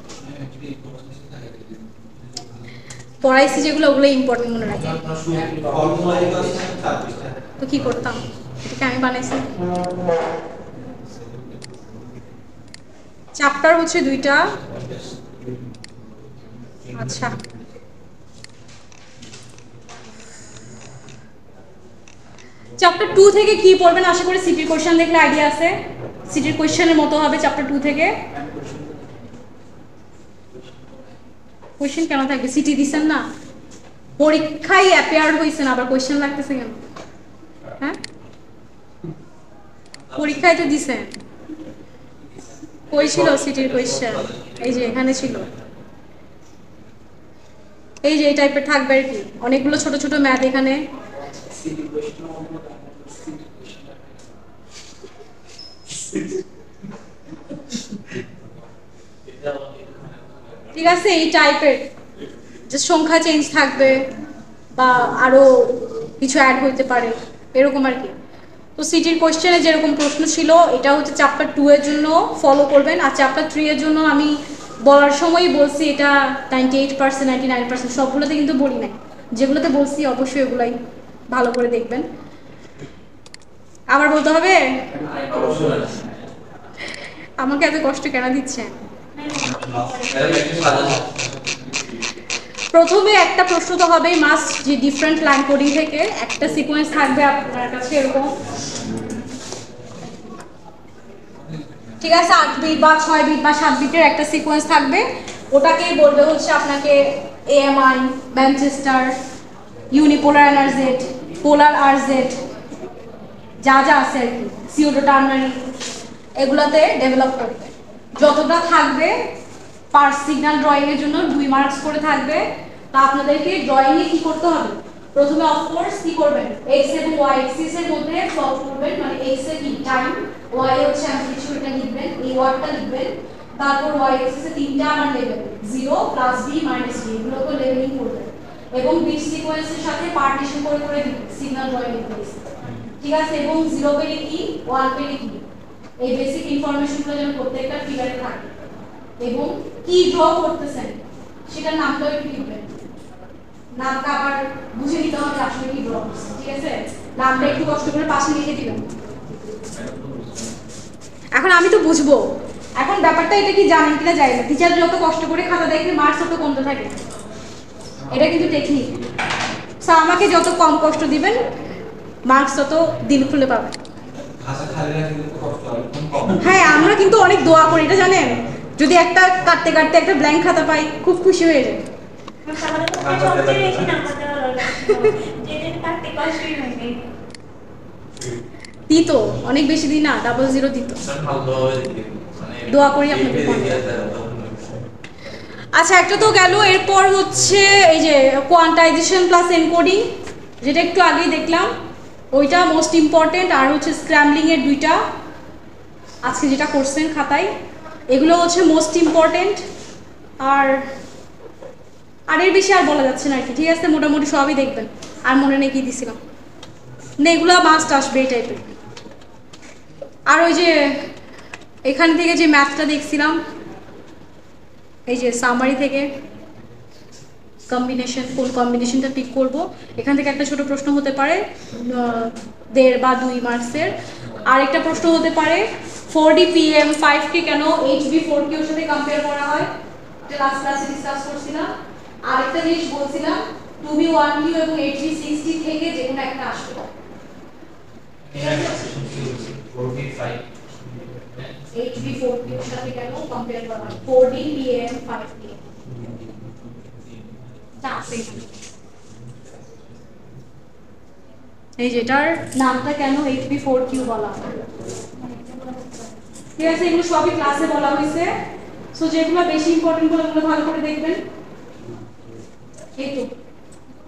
পড়াইছি যেগুলো ওগুলো ইম্পর্টেন্ট মনে রাখি। তো কি করতাম, এটাকে আমি বানাইছি। চ্যাপ্টার হচ্ছে 2টা। আচ্ছা, চ্যাপ্টার 2 থেকে কি পড়বেন আশা করি সিটির কোশ্চেন দেখলে আইডিয়া আছে। সিটির কোশ্চেনের মতো হবে চ্যাপ্টার 2 থেকে। কোশ্চেন কেন থাকবে? সিটি দিছেন না, পরীক্ষায় অ্যাপিয়ার হইছেন, আবার কোশ্চেন লাগতেছে কেন? হ্যাঁ, পরীক্ষায় তো দিছেন। কই ছিল সিটির কোশ্চেন? এই যে এখানে ছিল, এই যে এই টাইপের থাকবে আর কি, অনেকগুলো ছোট ছোট ম্যাথ এখানে। ঠিক আছে, এই টাইপের যে সংখ্যা চেঞ্জ থাকবে বা আরো কিছু অ্যাড হইতে পারে এরকম আর কি। তো সিটির কোশ্চেনে যেরকম প্রশ্ন ছিল এটা হচ্ছে চ্যাপ্টার 2 এর জন্য ফলো করবেন, আর চ্যাপ্টার 3 এর জন্য আমি বলার সময়ই বলছি এটা 98% 99% সবগুলোতে কিন্তু বলি নাই, যেগুলোতে বলছি অবশ্যই ওগুলাই ভালো করে দেখবেন। আবার বলতে হবে? আমাকে এত কষ্ট কেন দিচ্ছেন? প্রথমে একটা প্রশ্ন তো হবেই মাস্ট, যে ডিফারেন্ট লাইন কোডিং থেকে একটা সিকোয়েন্স থাকবে আপনার কাছে এরকম, ঠিক আছে, 8 বিট বা 6 বিট বা 7 বিটের একটা সিকোয়েন্স থাকবে, ওটাকেই বলবে হচ্ছে আপনাকে এএমআই, ম্যানচেস্টার, ইউনিপোলার এনআরজেড, পোলার আরজেড, যা যা আছে আর কি, সিউডো টার্নারি, এগুলাতে ডেভেলপ করবে। যতটা থাকবে পার সিগন্যাল ড্রয়িং এর জন্য 2 মার্কস করে থাকবে। তা আপনাদেরকে ড্রয়িং এ কি করতে হবে? প্রথমে অফকোর্স কি করবেন, এক্স এবং ওয়াই এক্সিস এর মধ্যে প্লট করবেন, মানে এক্স এর কি টাইম, ওয়াই হচ্ছে অ্যাম্পলিটিউড, এটা লিখবেন, এই ওয়ার্ডটা লিখবেন, তারপর ওয়াই এক্সিস এ তিনটা আমার level 0 plus B minus B, এগুলোকে লেভেলিং করবেন এবং বিট সিকোয়েন্সের সাথে পার্টিশন করে করে দিবেন সিগন্যাল ড্রয়িং এর প্লেস, ঠিক আছে। এবং 0 পেলে কি, 1 পেলে কি, এই বেসিক ইনফরমেশনগুলো যেন প্রত্যেকটা ফিগারে থাকে, এবং কি ড্র করতেছেন সেটার নামটাও একটু লিখবেন, নামটা আবার বুঝে নিতে হবে আসলে কি ড্র করছেন, ঠিক আছে। নামটা একটু কষ্ট করে পাশে লিখে দিবেন। এখন আমি তো বুঝবো, এখন ব্যাপারটা এটা কি জানেন কিনা জানি না, টিচার যত কষ্ট করে খাতা দেখলে মার্কস তত কমতে থাকে, এটা কিন্তু টেকনিক। স্যার আমাকে যত কম কষ্ট দিবেন মার্কস তত দিন খুলে পাবেন। হ্যাঁ আমরা কিন্তু অনেক দোয়া করি, এটা জানেন, যদি একটা কাটতে কাটতে একটা ব্ল্যাঙ্ক খাতা পাই খুব খুশি হয়ে যায়। দিত অনেক বেশি দিন না, 00 দিত, দোয়া করি আপনাদের। আচ্ছা একটা তো গেল, এরপর হচ্ছে এই যে কোয়ান্টাইজেশন প্লাস এনকোডিং, যেটা একটু আগেই দেখলাম, ওইটা মোস্ট ইম্পর্টেন্ট। আর হচ্ছে স্ক্র্যাম্বলিং এর দুইটা আজকে যেটা করছেন খাতায়, এগুলো হচ্ছে মোস্ট ইম্পর্টেন্ট। আর এর বেশি আর বলা যাচ্ছে না আর কি, ঠিক আছে, মোটামুটি সবই দেখবেন। আর মনে নেই কি দিছিলাম না, এগুলো মাস্ট আসবে এই টাইপের। আর ওই যে এখান থেকে যে ম্যাথটা দেখছিলাম, এই যে সামারি থেকে কম্বিনেশন, কোন কম্বিনেশনটা পিক করব, এখান থেকে একটা ছোট প্রশ্ন হতে পারে 1.5 বা 2 মার্কসের। আর একটা প্রশ্ন হতে পারে 4D PM 5K কেন HB 4Q এর সাথে কম্পেয়ার করা হয়, এটা লাস্ট ক্লাসে ডিসকাস করছিলাম। আর একটা জিনিস বলছিলাম 2B 1Q এবং HB 60 থেকে যে কোনো একটা আসবে। HB 4Q এর সাথে কেন কম্পেয়ার করা হয়, 4D PM 5K এই যেটার নামটা কেন HB 4Q বলা হয়, ঠিক আছে, এগুলো সবই ক্লাসে বলা হয়েছে। সো যেগুলো বেশি ইম্পর্টেন্ট বলে ওগুলো ভালো করে দেখবেন, এই তো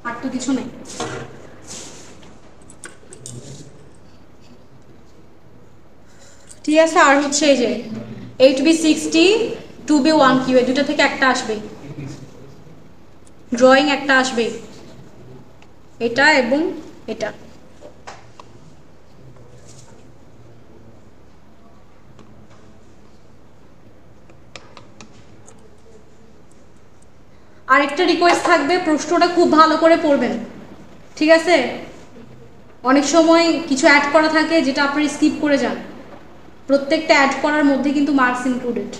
আর তো কিছু নেই। ঠিক আছে, আর হচ্ছে এই যে 8B 60 2B 1Q এই দুটো থেকে একটা আসবে, ড্রয়িং একটা আসবে, এটা এবং এটা। আরেকটা রিকোয়েস্ট থাকবে, প্রশ্নটা খুব ভালো করে পড়বেন, ঠিক আছে। অনেক সময় কিছু অ্যাড করা থাকে যেটা আপনি স্কিপ করে যান, প্রত্যেকটা অ্যাড করার মধ্যে কিন্তু মার্কস ইনক্লুডেড,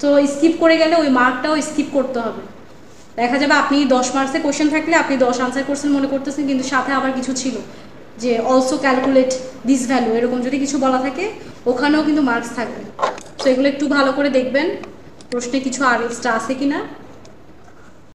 তো স্কিপ করে গেলে ওই মার্কটাও স্কিপ করতে হবে। দেখা যাবে আপনি 10 মার্কসে কোশ্চেন থাকলে আপনি 10 আনসার করছেন মনে করতেছেন, কিন্তু সাথে আবার কিছু ছিল যে অলসো ক্যালকুলেট দিস ভ্যালু, এরকম যদি কিছু বলা থাকে ওখানেও কিন্তু মার্কস থাকবে। তো এগুলো একটু ভালো করে দেখবেন প্রশ্নে কিছু আর এক্সট্রা আছে কিনা।